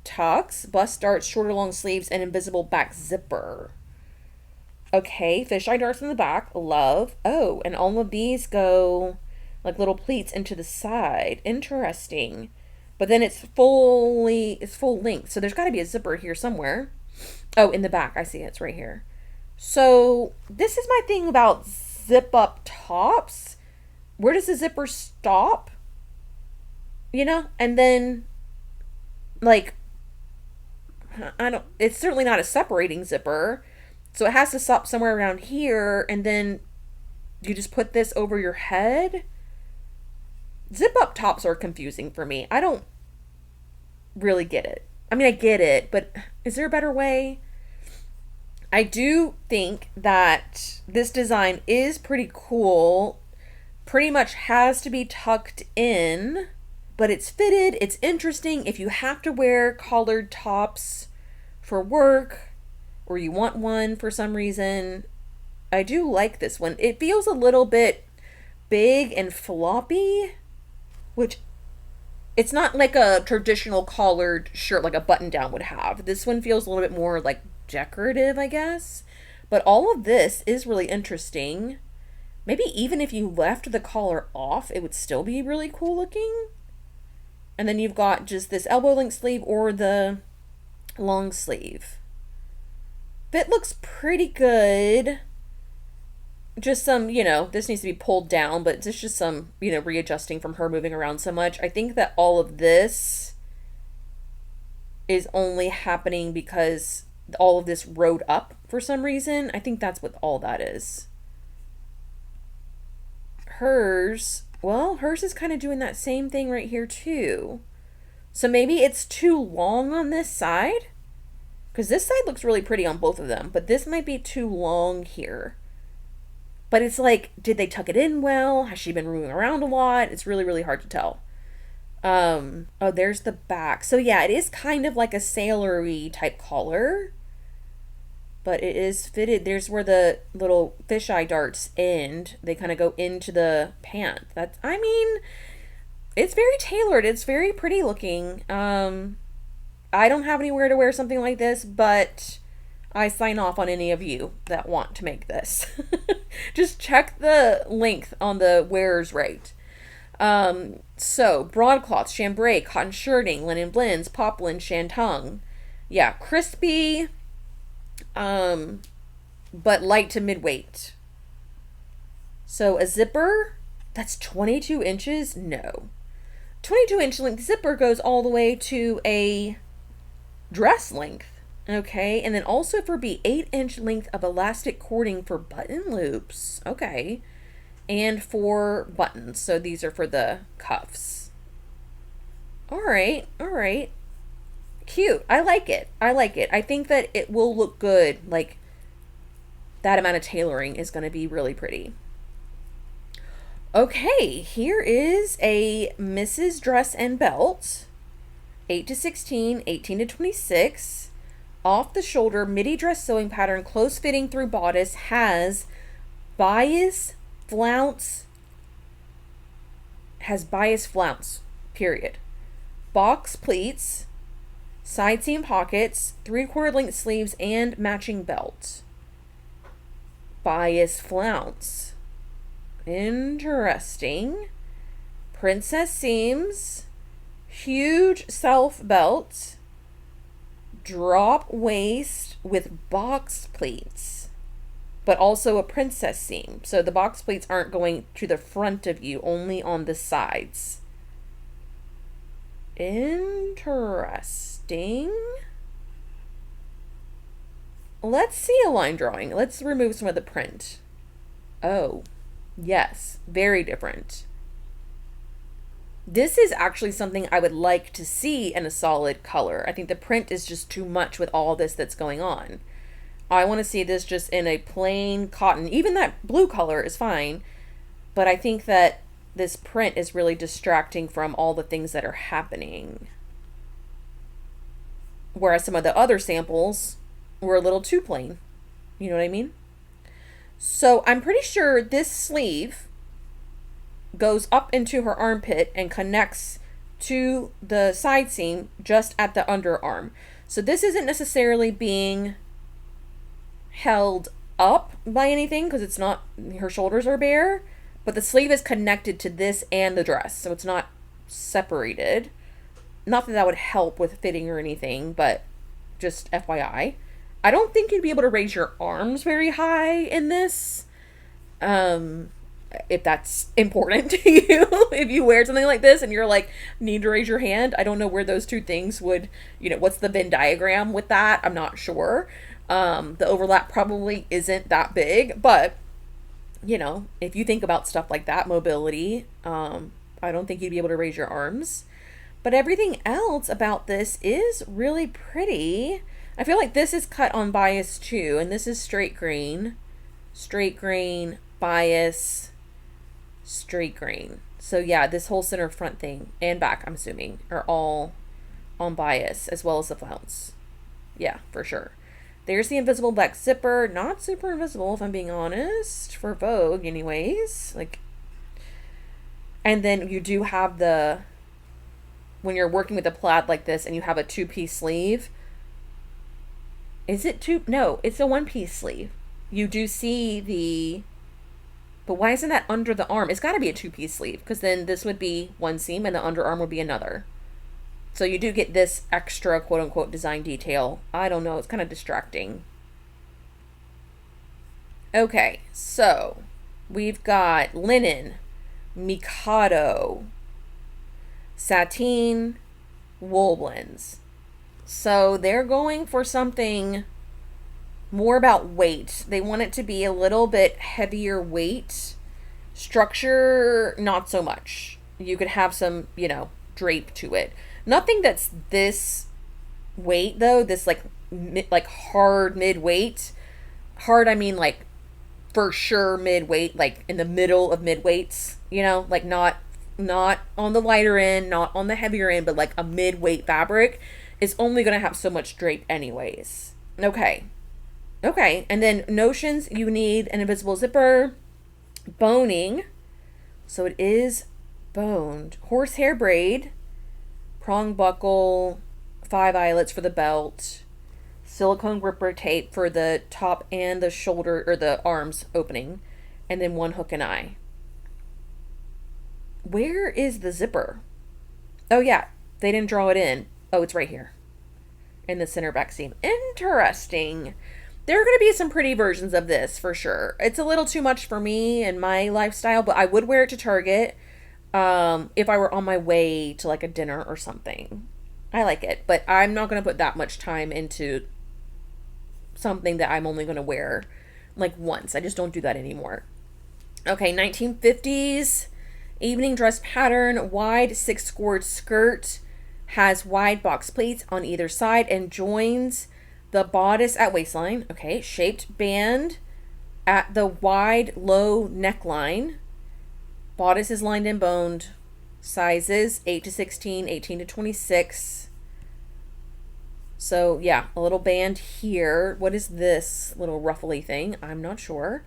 [SPEAKER 1] tucks, bust darts, shorter long sleeves, and invisible back zipper. Okay, fisheye darts in the back, love. Oh, and all of these go like little pleats into the side. Interesting. But then it's full length. So there's got to be a zipper here somewhere. Oh, in the back. I see it. It's right here. So this is my thing about zip up tops. Where does the zipper stop? And then like, it's certainly not a separating zipper. So it has to stop somewhere around here. And then you just put this over your head. Zip up tops are confusing for me. I don't really get it. I mean, I get it, but is there a better way? I do think that this design is pretty cool. Pretty much has to be tucked in, but it's fitted. It's interesting. If you have to wear collared tops for work, or you want one for some reason, I do like this one. It feels a little bit big and floppy, which it's not like a traditional collared shirt like a button down would have. This one feels a little bit more like decorative, I guess. But all of this is really interesting. Maybe even if you left the collar off, it would still be really cool looking. And then you've got just this elbow length sleeve or the long sleeve. Fit looks pretty good. just some, you know, this needs to be pulled down, but it's just some, you know, readjusting from her moving around so much. I think that all of this is only happening because all of this rode up for some reason. I think that's what all that is. Hers, well, hers is kind of doing that same thing right here too. So maybe it's too long on this side, because this side looks really pretty on both of them, but this might be too long here. But it's like, did they tuck it in well? Has she been moving around a lot? It's really, really hard to tell. Oh, there's the back. So yeah, it is kind of like a sailor-y type collar, but it is fitted. There's where the little fisheye darts end. They kind of go into the pant. That's, I mean, it's very tailored. It's very pretty looking. I don't have anywhere to wear something like this, but I sign off on any of you that want to make this. Just check the length on the wearer's rate. So broadcloth, chambray, cotton shirting, linen blends, poplin, shantung. Yeah, crispy, but light to mid-weight. So a zipper, that's 22 inches? No. 22-inch length zipper goes all the way to a dress length. Okay, and then also for B, 8-inch length of elastic cording for button loops. Okay. And for buttons. So these are for the cuffs. Alright, alright. Cute. I like it. I like it. I think that it will look good. Like, that amount of tailoring is going to be really pretty. Okay, here is a Mrs. Dress and Belt. 8 to 16, 18 to 26. Off the shoulder, midi dress sewing pattern, close fitting through bodice, has bias flounce, period. Box pleats, side seam pockets, 3/4 length sleeves, and matching belt. Bias flounce. Interesting. Princess seams, huge self belt, drop waist with box pleats, but also a princess seam. So the box pleats aren't going to the front of you, only on the sides. Interesting. Let's see a line drawing. Let's remove some of the print. Oh, yes, very different. This is actually something I would like to see in a solid color. I think the print is just too much with all this that's going on. I want to see this just in a plain cotton. Even that blue color is fine, but I think that this print is really distracting from all the things that are happening. Whereas some of the other samples were a little too plain. You know what I mean? So I'm pretty sure this sleeve goes up into her armpit and connects to the side seam just at the underarm. So this isn't necessarily being held up by anything because it's not, her shoulders are bare, but the sleeve is connected to this and the dress, so it's not separated. Not that that would help with fitting or anything, but just FYI. I don't think you'd be able to raise your arms very high in this. If that's important to you, if you wear something like this and you're like, need to raise your hand, I don't know where those two things would, you know, what's the Venn diagram with that? I'm not sure. The overlap probably isn't that big, but, you know, if you think about stuff like that, mobility, I don't think you'd be able to raise your arms. But everything else about this is really pretty. I feel like this is cut on bias too, and this is straight grain, bias, straight grain. So yeah, this whole center front thing and back, I'm assuming, are all on bias, as well as the flounce. Yeah, for sure. There's the invisible black zipper. Not super invisible, if I'm being honest, for Vogue anyways. Like, and then you do have the, when you're working with a plaid like this and you have a two-piece sleeve, is it two? No, it's a one-piece sleeve. You do see the, but why isn't that under the arm? It's got to be a two-piece sleeve, because then this would be one seam and the underarm would be another. So you do get this extra quote-unquote design detail. I don't know, it's kind of distracting. Okay, so we've got linen, Mikado, sateen, wool blends. So they're going for something more about weight. They want it to be a little bit heavier weight. Structure, not so much. You could have some, drape to it. Nothing that's this weight though. This like hard mid weight. Hard, I mean like for sure mid weight, like in the middle of mid weights. Like not on the lighter end, not on the heavier end, but like a mid weight fabric is only gonna have so much drape anyways. Okay. Okay, and then notions, you need an invisible zipper, boning, so it is boned, horsehair braid, prong buckle, 5 eyelets for the belt, silicone gripper tape for the top and the shoulder or the arms opening, and then 1 hook and eye. Where is the zipper? Oh yeah, they didn't draw it in. Oh, it's right here in the center back seam. Interesting. There are going to be some pretty versions of this for sure. It's a little too much for me and my lifestyle, but I would wear it to Target if I were on my way to like a dinner or something. I like it, but I'm not going to put that much time into something that I'm only going to wear like once. I just don't do that anymore. Okay, 1950s evening dress pattern, wide 6-scored skirt, has wide box pleats on either side and joins the bodice at waistline. Okay, shaped band at the wide low neckline. Bodice is lined and boned. Sizes 8 to 16, 18 to 26. So yeah, a little band here. What is this little ruffly thing? I'm not sure.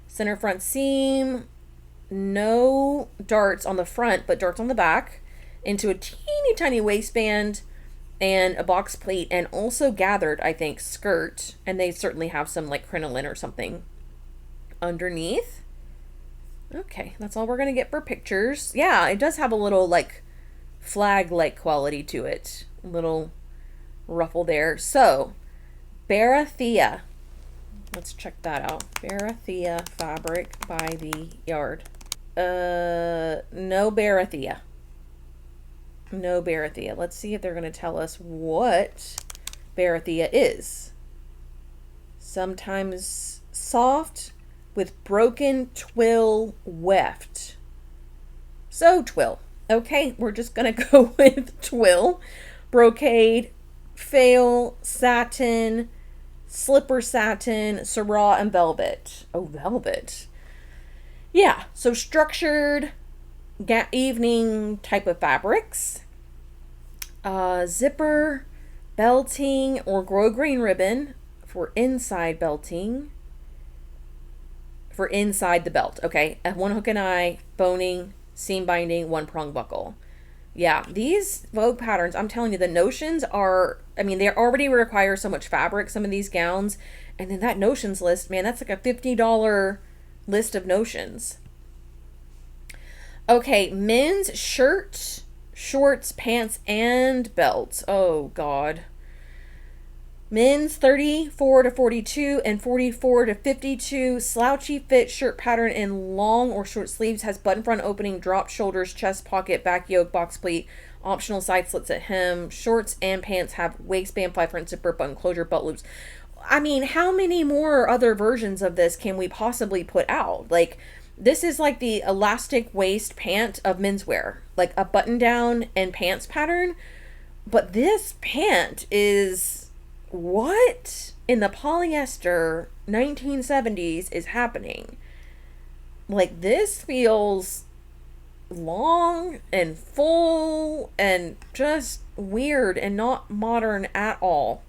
[SPEAKER 1] Center front seam. No darts on the front, but darts on the back. Into a teeny tiny waistband and a box pleat, and also gathered, I think, skirt, and they certainly have some like crinoline or something underneath. Okay, that's all we're gonna get for pictures. Yeah, it does have a little like flag-like quality to it, a little ruffle there. So Barathea, let's check that out. Barathea fabric by the yard. No Barathea. No Barathea. Let's see if they're going to tell us what Barathea is. Sometimes soft with broken twill weft. So twill. Okay, we're just going to go with twill. Brocade, fail, satin, slipper satin, surah, and velvet. Oh, velvet. Yeah, so structured evening type of fabrics. Zipper, belting, or grosgrain ribbon for inside belting. For inside the belt, okay? 1 hook and eye, boning, seam binding, 1 prong buckle. Yeah, these Vogue patterns, I'm telling you, the notions are, I mean, they already require so much fabric, some of these gowns. And then that notions list, man, that's like a $50 list of notions. Okay, men's shirt, shorts, pants, and belts. Oh, God. Men's 34 to 42 and 44 to 52. Slouchy fit shirt pattern in long or short sleeves. Has button front opening, drop shoulders, chest pocket, back yoke, box pleat. Optional side slits at hem. Shorts and pants have waistband, 5 front zipper, button closure, belt loops. I mean, how many more other versions of this can we possibly put out? Like, this is like the elastic waist pant of menswear, like a button down and pants pattern. But this pant is, what in the polyester 1970s is happening? Like, this feels long and full and just weird and not modern at all.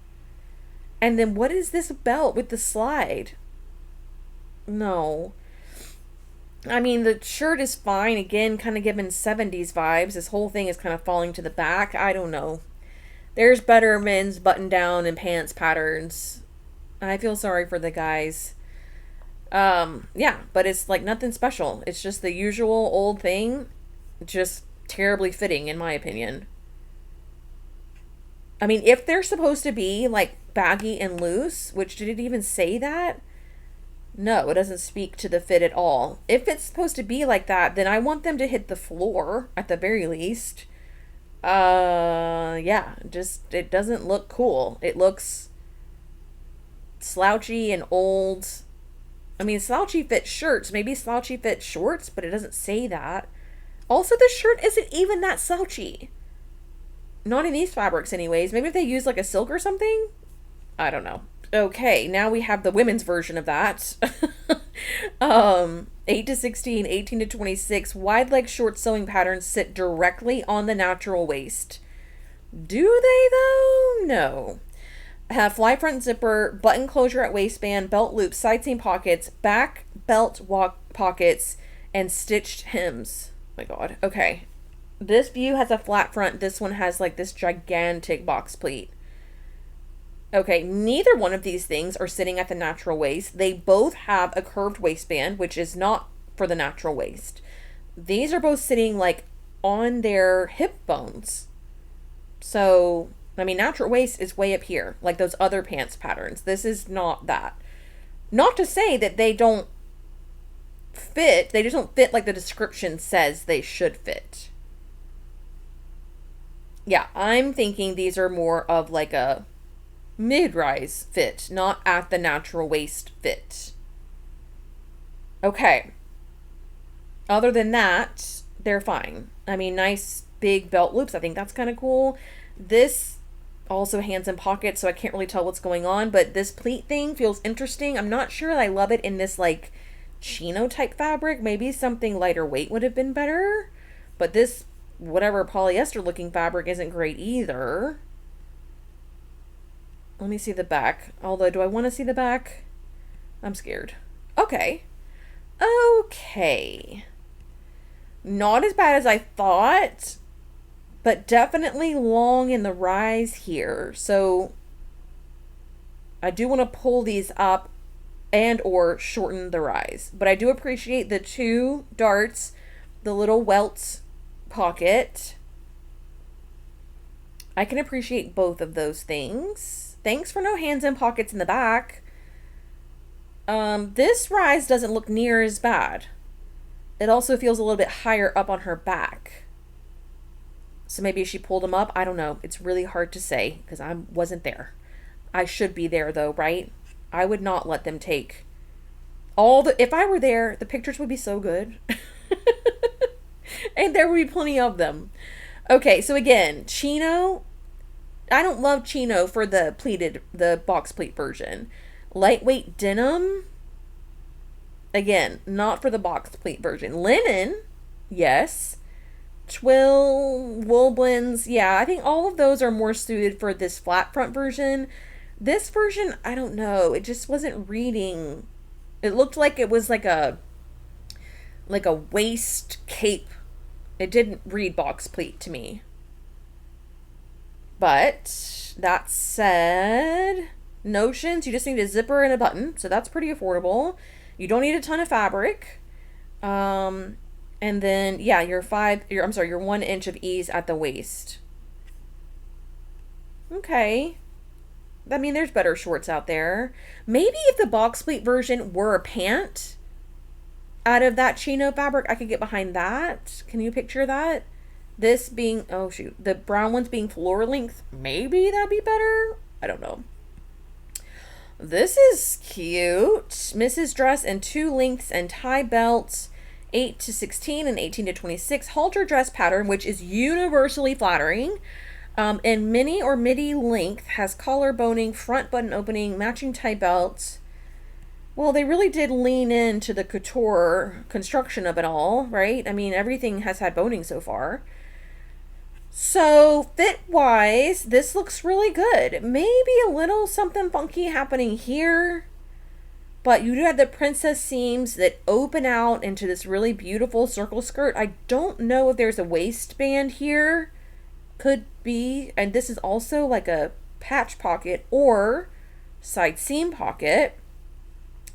[SPEAKER 1] And then what is this belt with the slide? No. I mean, the shirt is fine. Again, kind of giving 70s vibes. This whole thing is kind of falling to the back. I don't know. There's better men's button down and pants patterns. I feel sorry for the guys. Yeah, but it's like nothing special. It's just the usual old thing. Just terribly fitting, in my opinion. I mean, if they're supposed to be like baggy and loose, which did it even say that? No, it doesn't speak to the fit at all. If it's supposed to be like that, then I want them to hit the floor at the very least. Yeah, just it doesn't look cool. It looks slouchy and old. I mean, slouchy fit shirts, maybe slouchy fit shorts, but it doesn't say that. Also, the shirt isn't even that slouchy. Not in these fabrics, anyways. Maybe if they use like a silk or something? I don't know. Okay, now we have the women's version of that. 8 to 16, 18 to 26, wide leg short sewing patterns sit directly on the natural waist. Do they though? No. Have fly front zipper, button closure at waistband, belt loop, side seam pockets, back belt walk pockets, and stitched hems. Oh my god. Okay. This view has a flat front. This one has like this gigantic box pleat. Okay, neither one of these things are sitting at the natural waist. They both have a curved waistband, which is not for the natural waist. These are both sitting like on their hip bones. So, I mean, natural waist is way up here, like those other pants patterns. This is not that. Not to say that they don't fit, they just don't fit like the description says they should fit. Yeah, I'm thinking these are more of like a mid-rise fit, not at the natural waist fit. Okay. Other than that, they're fine. I mean, nice big belt loops. I think that's kind of cool. This also hands in pockets, so I can't really tell what's going on, but this pleat thing feels interesting. I'm not sure I love it in this like chino type fabric. Maybe something lighter weight would have been better, but this whatever polyester looking fabric isn't great either. Let me see the back. Although, do I want to see the back? I'm scared. Okay. Okay. Not as bad as I thought, but definitely long in the rise here. So I do want to pull these up and or shorten the rise. But I do appreciate the two darts, the little welt pocket. I can appreciate both of those things. Thanks for no hands and pockets in the back. This rise doesn't look near as bad. It also feels a little bit higher up on her back. So maybe she pulled them up. I don't know. It's really hard to say because I wasn't there. I should be there though, right? I would not let them take all the... If I were there, the pictures would be so good. And there would be plenty of them. Okay, so again, chino... I don't love chino for the box pleat version. Lightweight denim, again, not for the box pleat version. Linen, yes. Twill, wool blends, yeah, I think all of those are more suited for this flat front version. This version, I don't know, it just wasn't reading. It looked like it was like a waist cape. It didn't read box pleat to me. But that said, notions, you just need a zipper and a button, so that's pretty affordable. You don't need a ton of fabric. And then yeah, your 1 inch of ease at the waist. Okay. I mean, there's better shorts out there. Maybe if the box pleat version were a pant out of that chino fabric, I could get behind that. Can you picture that? This being, oh shoot, the brown ones being floor length, maybe that'd be better. I don't know. This is cute. Mrs. Dress in 2 lengths and tie belts, 8 to 16 and 18 to 26. Halter dress pattern, which is universally flattering. In mini or midi length, has collar boning, front button opening, matching tie belts. Well, they really did lean into the couture construction of it all, right? I mean, everything has had boning so far. So fit-wise, this looks really good. Maybe a little something funky happening here. But you do have the princess seams that open out into this really beautiful circle skirt. I don't know if there's a waistband here. Could be. And this is also like a patch pocket or side seam pocket.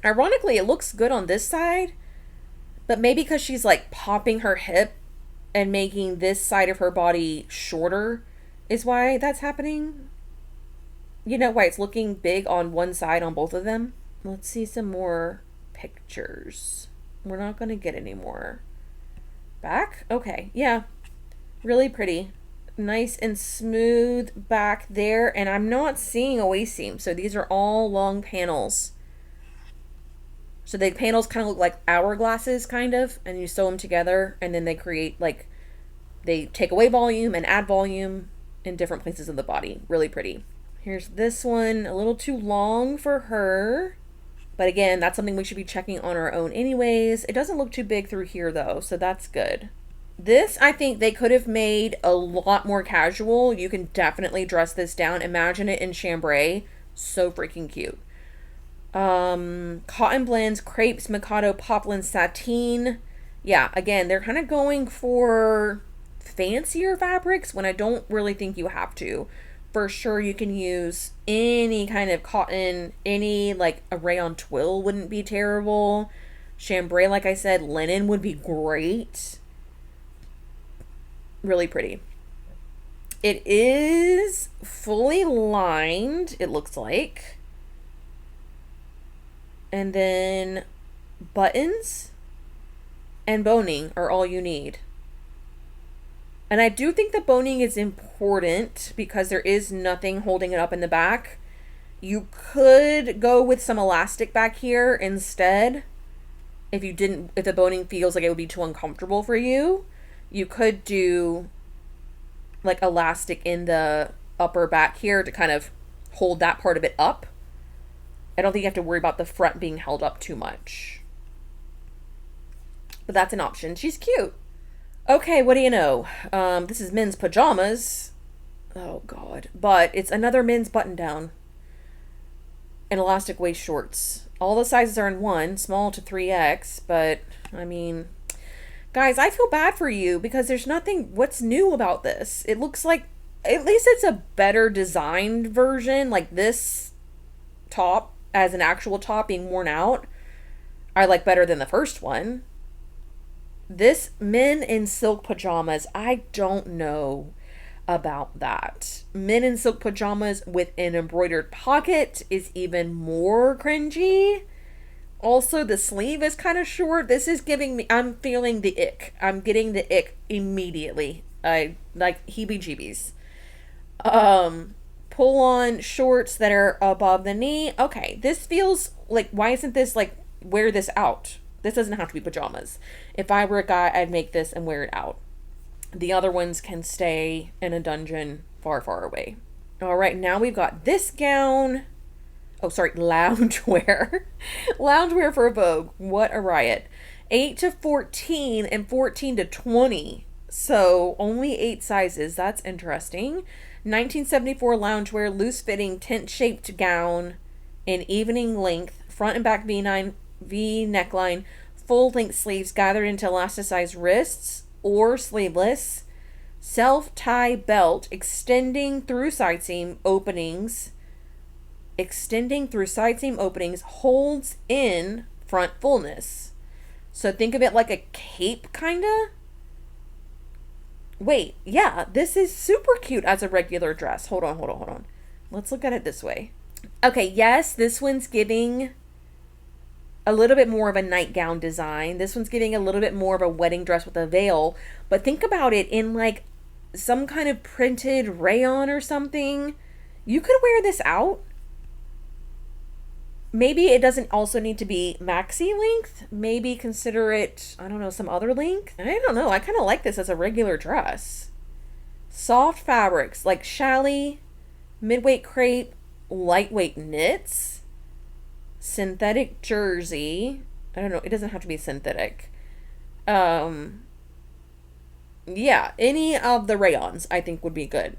[SPEAKER 1] Ironically, it looks good on this side. But maybe because she's like popping her hip and making this side of her body shorter is why that's happening. You know why it's looking big on one side on both of them? Let's see some more pictures. We're not going to get any more. Back? Okay, yeah. Really pretty. Nice and smooth back there. And I'm not seeing a waist seam. So these are all long panels. So the panels kind of look like hourglasses, kind of. And you sew them together. And then they create, like, they take away volume and add volume in different places of the body. Really pretty. Here's this one. A little too long for her. But again, that's something we should be checking on our own anyways. It doesn't look too big through here though, so that's good. This, I think they could have made a lot more casual. You can definitely dress this down. Imagine it in chambray. So freaking cute. Cotton blends, crepes, Mikado, poplin, sateen. Yeah, again, they're kind of going for fancier fabrics when I don't really think you have to. For sure, you can use any kind of cotton, any like a rayon twill wouldn't be terrible. Chambray, like I said, linen would be great. Really pretty. It is fully lined, it looks like. And then buttons and boning are all you need. And I do think the boning is important because there is nothing holding it up in the back. You could go with some elastic back here instead. If the boning feels like it would be too uncomfortable for you, you could do like elastic in the upper back here to kind of hold that part of it up. I don't think you have to worry about the front being held up too much. But that's an option. She's cute. Okay, what do you know? This is men's pajamas. Oh, God. But it's another men's button-down. And elastic waist shorts. All the sizes are in one, small to 3X. But, I mean, guys, I feel bad for you because there's nothing... What's new about this? It looks like... At least it's a better designed version. Like this top, as an actual top being worn out, I like better than the first one. This men in silk pajamas, I don't know about that. Men in silk pajamas with an embroidered pocket is even more cringy. Also, the sleeve is kind of short. This is giving me, I'm feeling the ick. I'm getting the ick immediately. I like heebie-jeebies. Pull on shorts that are above the knee. Okay, this feels like, why isn't this like, wear this out? This doesn't have to be pajamas. If I were a guy, I'd make this and wear it out. The other ones can stay in a dungeon far, far away. All right, now we've got this gown. Oh, sorry, loungewear. Loungewear for Vogue. What a riot. 8 to 14 and 14 to 20. So only 8 sizes. That's interesting. 1974 loungewear, loose-fitting, tent-shaped gown in evening length, front and back V neckline, full length sleeves gathered into elasticized wrists or sleeveless, self tie belt extending through side seam openings, holds in front fullness. So think of it like a cape, kinda. Wait, yeah, this is super cute as a regular dress. Hold on. Let's look at it this way. Okay, yes, this one's giving a little bit more of a nightgown design. This one's getting a little bit more of a wedding dress with a veil. But think about it in like some kind of printed rayon or something. You could wear this out. Maybe it doesn't also need to be maxi length. Maybe consider it, I don't know, some other length. I don't know. I kind of like this as a regular dress. Soft fabrics like challis, midweight crepe, lightweight knits, synthetic jersey. I don't know. It doesn't have to be synthetic. Yeah, any of the rayons I think would be good.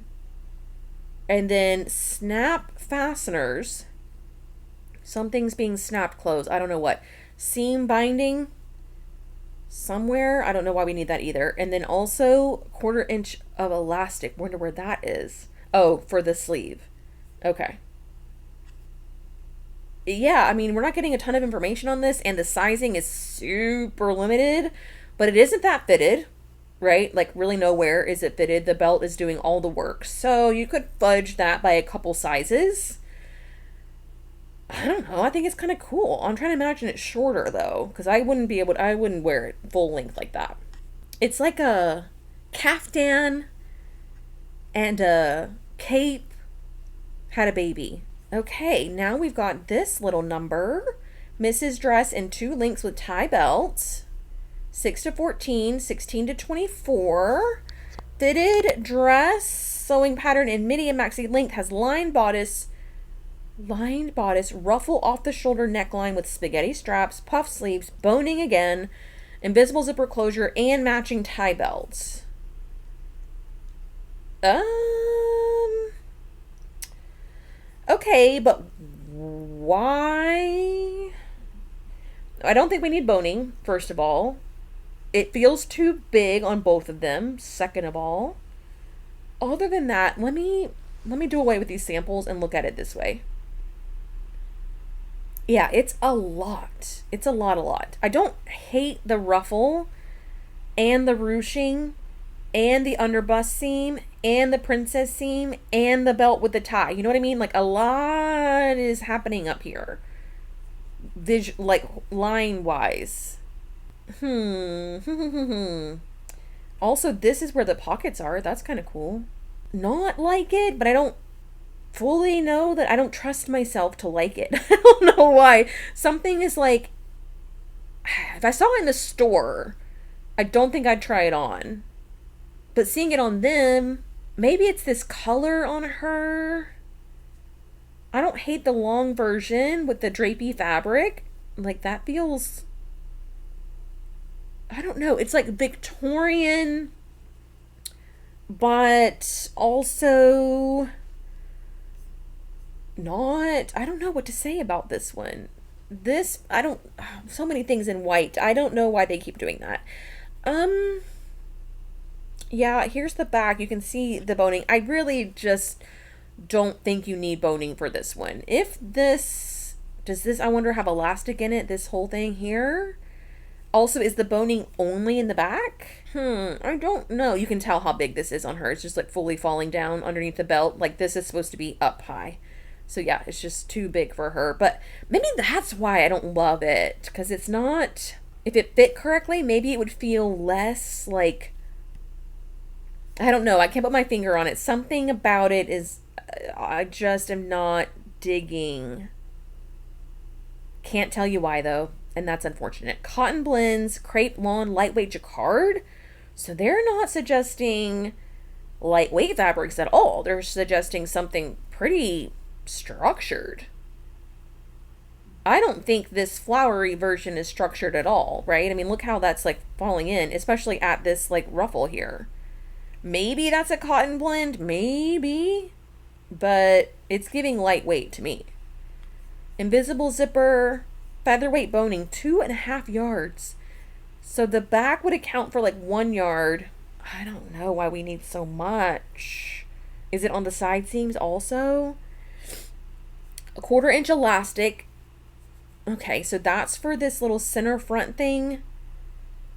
[SPEAKER 1] And then snap fasteners. Something's being snapped closed. I don't know what. Seam binding somewhere. I don't know why we need that either. And then also 1/4 inch of elastic. Wonder where that is. Oh, for the sleeve. Okay. Yeah, I mean, we're not getting a ton of information on this, and the sizing is super limited, but it isn't that fitted, right? Like, really nowhere is it fitted. The belt is doing all the work, so you could fudge that by a couple sizes. I don't know. I think it's kind of cool. I'm trying to imagine it shorter though, because I wouldn't wear it full length like that. It's like a caftan and a cape had a baby. Okay, now we've got this little number. Mrs. Dress in 2 links with tie belts. 6 to 14, 16 to 24. Fitted dress, sewing pattern in midi and maxi length, has lined bodice, ruffle off the shoulder neckline with spaghetti straps, puff sleeves, boning again, invisible zipper closure, and matching tie belts. Okay, but why? I don't think we need boning, first of all. It feels too big on both of them, second of all. Other than that, let me do away with these samples and look at it this way. Yeah, it's a lot. It's a lot. I don't hate the ruffle and the ruching and the underbust seam and the princess seam and the belt with the tie. You know what I mean? Like, a lot is happening up here. Like, line-wise. Also, this is where the pockets are. That's kind of cool. Not like it, but I don't fully know that I don't trust myself to like it. I don't know why. Something is like, if I saw it in the store, I don't think I'd try it on. But seeing it on them, maybe it's this color on her. I don't hate the long version with the drapey fabric. Like, that feels, I don't know. It's like Victorian, but also not. I don't know what to say about this one. So many things in white. I don't know why they keep doing that. Yeah, here's the back. You can see the boning. I really just don't think you need boning for this one. Does this, I wonder, have elastic in it, this whole thing here? Also, is the boning only in the back? I don't know. You can tell how big this is on her. It's just like fully falling down underneath the belt. Like, this is supposed to be up high. So yeah, it's just too big for her. But maybe that's why I don't love it. Because it's not, if it fit correctly, maybe it would feel less like, I don't know. I can't put my finger on it. Something about it is, I just am not digging. Can't tell you why though, and that's unfortunate. Cotton blends, crepe lawn, lightweight jacquard. So they're not suggesting lightweight fabrics at all. They're suggesting something pretty structured. I don't think this flowery version is structured at all, right? I mean, look how that's like falling in, especially at this like ruffle here. Maybe that's a cotton blend, maybe, but it's giving lightweight to me. Invisible zipper, featherweight boning, 2.5 yards. So the back would account for like 1 yard. I don't know why we need so much. Is it on the side seams also? A 1/4 inch elastic. Okay, so that's for this little center front thing.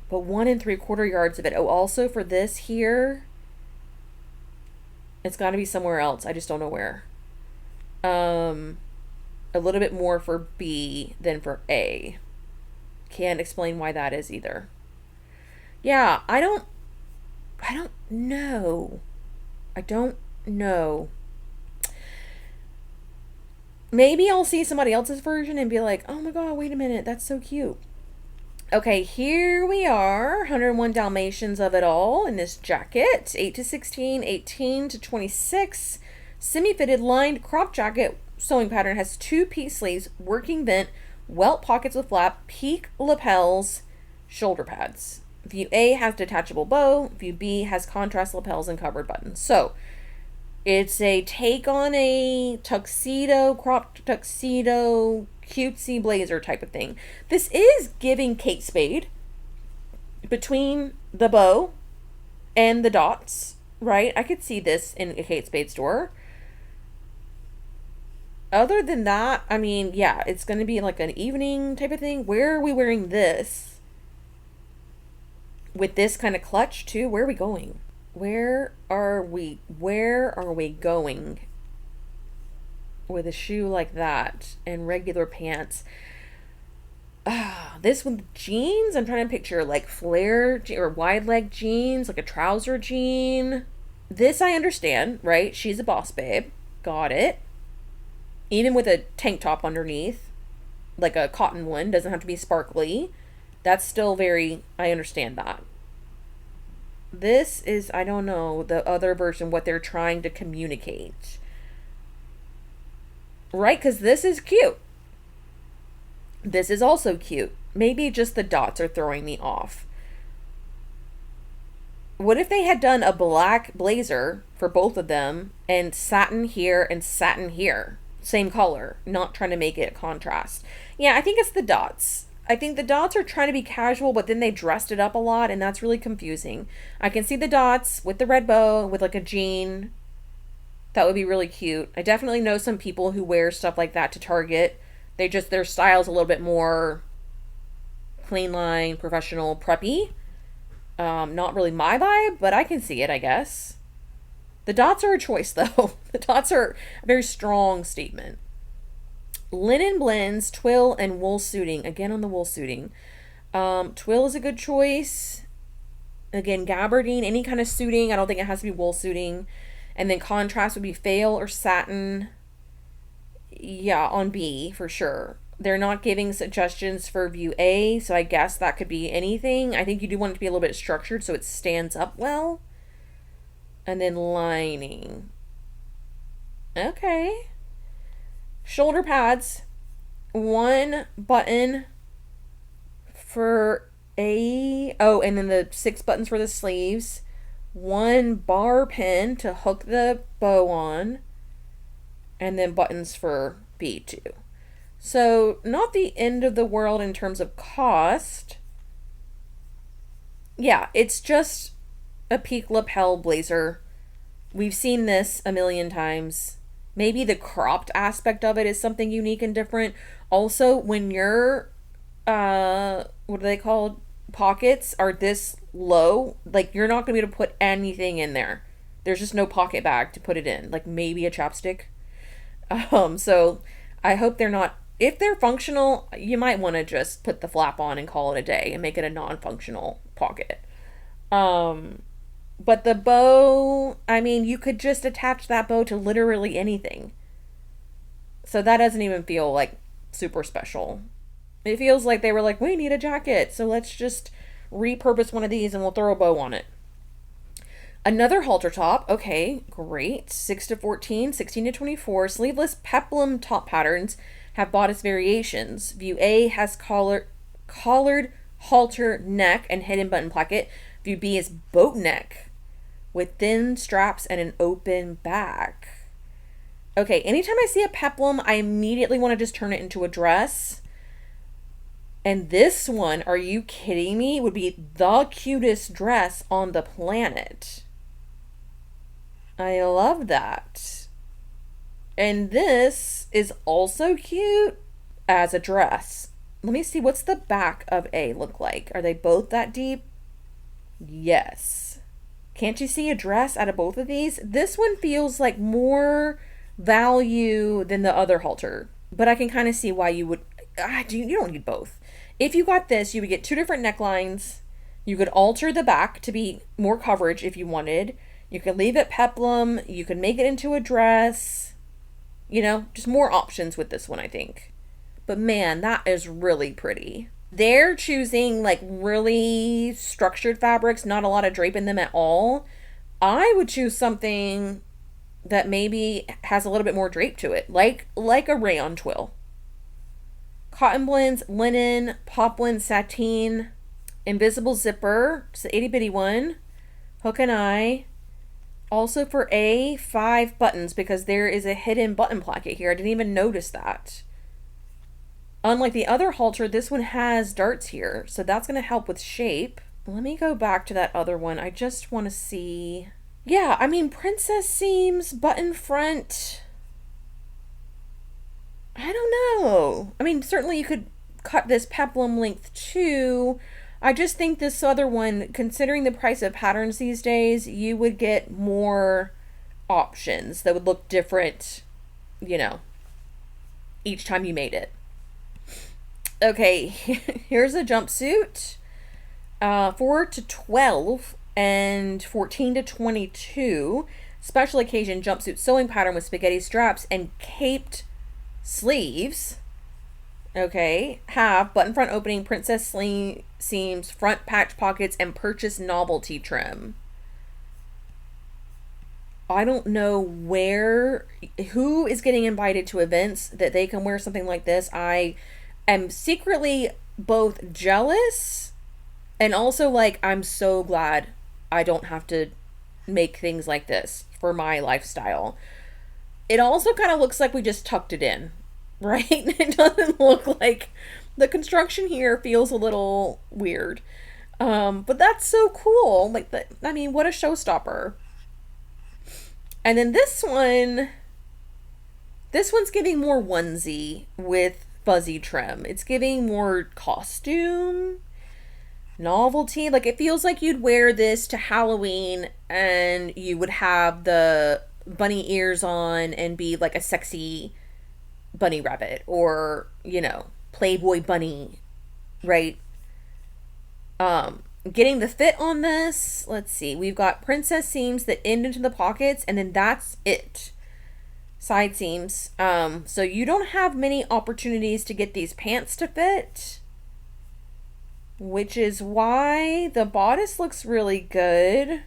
[SPEAKER 1] But 1 3/4 yards of it. Oh, also for this here. It's got to be somewhere else. I just don't know where. A little bit more for B than for A. Can't explain why that is either. Yeah, I don't know. I don't know. Maybe I'll see somebody else's version and be like, oh my god, wait a minute, that's so cute. Okay, here we are, 101 Dalmatians of it all in this jacket. 8 to 16, 18 to 26. Semi-fitted lined crop jacket sewing pattern, has 2-piece sleeves, working vent, welt pockets with flap, peak lapels, shoulder pads. View A has detachable bow. View B has contrast lapels and covered buttons. So it's a take on a tuxedo, cropped tuxedo, cutesy blazer type of thing. This is giving Kate Spade between the bow and the dots, right? I could see this in a Kate Spade store. Other than that, I mean, yeah, it's going to be like an evening type of thing. Where are we wearing this? With this kind of clutch too? Where are we going? Where are we going? with a shoe like that and regular pants. This with jeans, I'm trying to picture like flare or wide leg jeans, like a trouser jean. This I understand, right? She's a boss babe. Got it. Even with a tank top underneath, like a cotton one, doesn't have to be sparkly. That's still very, I understand that. This is, I don't know, the other version, what they're trying to communicate. Right? Because this is cute. This is also cute. Maybe just the dots are throwing me off. What if they had done a black blazer for both of them and satin here and satin here? Same color, not trying to make it a contrast. Yeah, I think it's the dots. I think the dots are trying to be casual, but then they dressed it up a lot, and that's really confusing. I can see the dots with the red bow, with like a jean. That would be really cute. I definitely know some people who wear stuff like that to Target. They just, their style's a little bit more clean line, professional, preppy. Not really my vibe, but I can see it, I guess. The dots are a choice, though. The dots are a very strong statement. Linen blends, twill, and wool suiting. Again, on the wool suiting. Twill is a good choice. Again, gabardine, any kind of suiting. I don't think it has to be wool suiting. And then contrast would be fail or satin. Yeah, on B, for sure. They're not giving suggestions for view A, so I guess that could be anything. I think you do want it to be a little bit structured so it stands up well. And then lining. Okay. Shoulder pads. One button for A. Oh, and then the 6 buttons for the sleeves. One bar pin to hook the bow on. And then buttons for B2. So, not the end of the world in terms of cost. Yeah, it's just a peak lapel blazer. We've seen this a million times. Maybe the cropped aspect of it is something unique and different. Also, when your what are they called? Pockets are this low, like you're not gonna be able to put anything in there. There's just no pocket bag to put it in, like maybe a chapstick. So I hope they're not, if they're functional, you might want to just put the flap on and call it a day and make it a non-functional pocket. But the bow, I mean, you could just attach that bow to literally anything. So that doesn't even feel like super special. It feels like they were like, we need a jacket, so let's just repurpose one of these and we'll throw a bow on it. Another halter top. Okay, great. 6 to 14, 16 to 24. Sleeveless peplum top patterns have bodice variations. View A has collared halter neck and hidden button placket. View B is boat neck with thin straps and an open back. Okay, anytime I see a peplum, I immediately want to just turn it into a dress. And this one, are you kidding me, would be the cutest dress on the planet. I love that. And this is also cute as a dress. Let me see, what's the back of A look like? Are they both that deep? Yes. Can't you see a dress out of both of these? This one feels like more value than the other halter. But I can kind of see why you would... you don't need both. If you got this, you would get 2 different necklines. You could alter the back to be more coverage if you wanted. You could leave it peplum. You could make it into a dress. You know, just more options with this one, I think. But man, that is really pretty. They're choosing like really structured fabrics, not a lot of drape in them at all. I would choose something that maybe has a little bit more drape to it, like a rayon twill. Cotton blends, linen, poplin, sateen, invisible zipper, it's the itty bitty one, hook and eye. Also for A, 5 buttons because there is a hidden button placket here. I didn't even notice that. Unlike the other halter, this one has darts here, so that's going to help with shape. Let me go back to that other one. I just want to see. Yeah, I mean, princess seams, button front. I don't know. I mean, certainly you could cut this peplum length too. I just think this other one, considering the price of patterns these days, you would get more options that would look different, you know, each time you made it. Okay, here's a jumpsuit. 4 to 12 and 14 to 22. Special occasion jumpsuit sewing pattern with spaghetti straps and caped sleeves. Okay, have button front opening, princess seams, front patch pockets, and purchase novelty trim. I don't know who is getting invited to events that they can wear something like this. I am secretly both jealous and also like, I'm so glad I don't have to make things like this for my lifestyle. It also kind of looks like we just tucked it in, right? It doesn't look like the construction here feels a little weird. But that's so cool. Like, I mean, what a showstopper. And then this one's giving more onesie with fuzzy trim. It's giving more costume, novelty. Like, it feels like you'd wear this to Halloween and you would have the bunny ears on and be like a sexy bunny rabbit or, you know, Playboy bunny, right? Getting the fit on this, let's see, we've got princess seams that end into the pockets, and then that's it. Side seams. So you don't have many opportunities to get these pants to fit, which is why the bodice looks really good.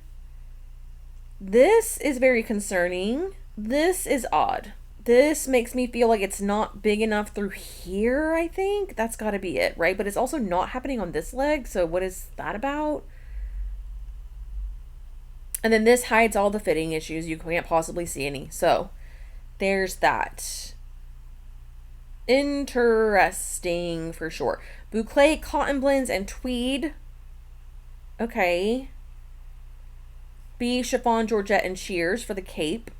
[SPEAKER 1] This is very concerning. This is odd. This makes me feel like it's not big enough through here, I think. That's got to be it, right? But it's also not happening on this leg, so what is that about? And then this hides all the fitting issues. You can't possibly see any. So there's that. Interesting for sure. Boucle, cotton blends, and tweed. Okay. B, chiffon, georgette, and shears for the cape.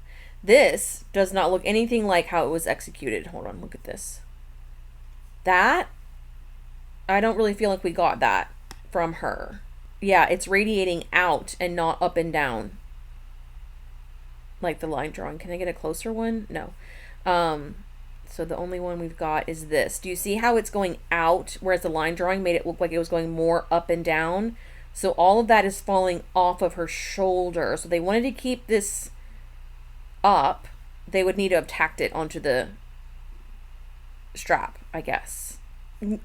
[SPEAKER 1] This does not look anything like how it was executed. Hold on, look at this. That, I don't really feel like we got that from her. Yeah, it's radiating out and not up and down. Like the line drawing. Can I get a closer one? No. So the only one we've got is this. Do you see how it's going out, whereas the line drawing made it look like it was going more up and down? So all of that is falling off of her shoulder. So they wanted to keep this up. They would need to have tacked it onto the strap, I guess.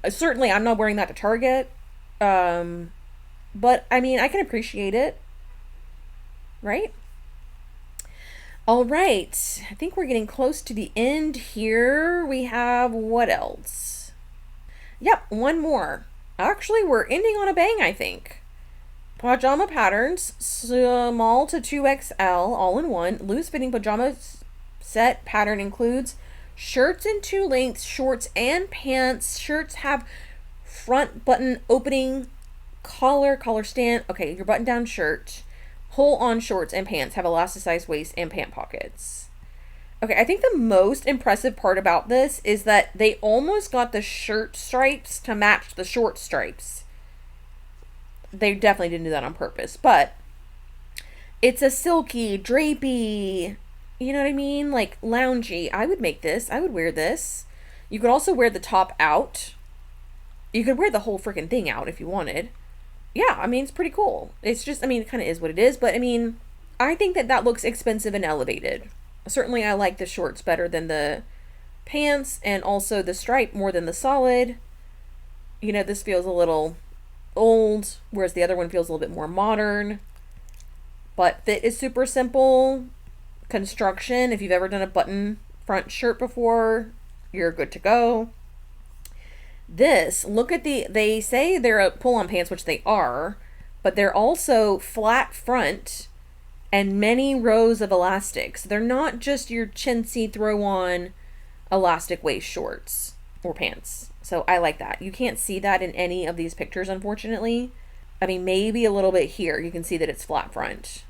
[SPEAKER 1] Certainly I'm not wearing that to Target, but I mean, I can appreciate it, right? All right, I think we're getting close to the end here. We have what else? Yep, one more. Actually, we're ending on a bang, I think. Pajama patterns, small to 2XL, all in one. Loose fitting pajama set pattern includes shirts in 2 lengths, shorts, and pants. Shirts have front button opening, collar stand. Okay, your button down shirt. Hole on shorts and pants have elasticized waist and pant pockets. Okay, I think the most impressive part about this is that they almost got the shirt stripes to match the short stripes. They definitely didn't do that on purpose, but it's a silky, drapey, you know what I mean? Like loungy. I would make this. I would wear this. You could also wear the top out. You could wear the whole freaking thing out if you wanted. Yeah, I mean, it's pretty cool. It's just, I mean, it kind of is what it is, but I mean, I think that that looks expensive and elevated. Certainly I like the shorts better than the pants, and also the stripe more than the solid. You know, this feels a little old, whereas the other one feels a little bit more modern. But fit is super simple. Construction, if you've ever done a button front shirt before, you're good to go. This, look at they say they're a pull-on pants, which they are, but they're also flat front and many rows of elastics. They're not just your chintzy throw-on elastic waist shorts or pants. So I like that. You can't see that in any of these pictures, unfortunately. I mean, maybe a little bit here. You can see that it's flat front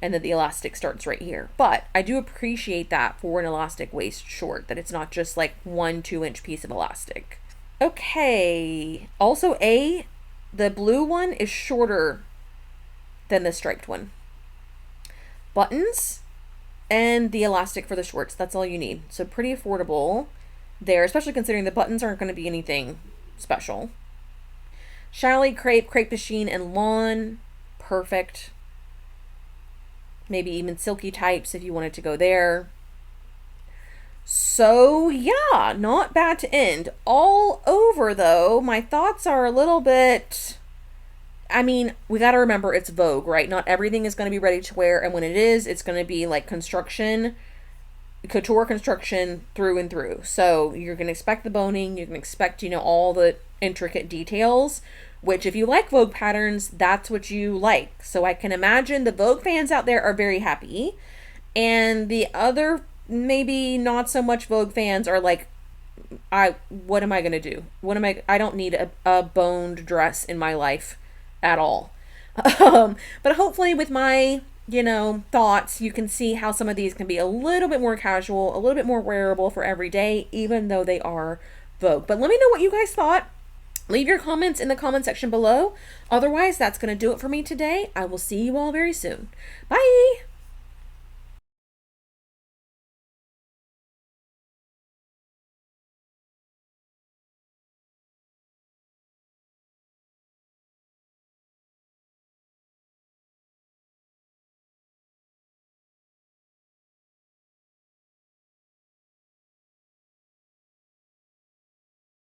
[SPEAKER 1] and that the elastic starts right here. But I do appreciate that for an elastic waist short, that it's not just like 1 2-inch piece of elastic. Okay. Also, the blue one is shorter than the striped one. Buttons and the elastic for the shorts. That's all you need. So pretty affordable. there, especially considering the buttons aren't going to be anything special. Challis crepe, crepe de chine, and lawn. Perfect. Maybe even silky types if you wanted to go there. So yeah, not bad to end. All over though, my thoughts are a little bit... I mean, we got to remember it's Vogue, right? Not everything is going to be ready to wear, and when it is, it's going to be like construction, couture construction through and through. So you're going to expect the boning, you can expect, you know, all the intricate details, which if you like Vogue patterns, that's what you like. So I can imagine the Vogue fans out there are very happy, and the other maybe not so much Vogue fans are like, what am I going to do? I don't need a boned dress in my life at all. But hopefully with my, you know, thoughts, you can see how some of these can be a little bit more casual, a little bit more wearable for every day, even though they are Vogue. But let me know what you guys thought. Leave your comments in the comment section below. Otherwise, that's going to do it for me today. I will see you all very soon. Bye!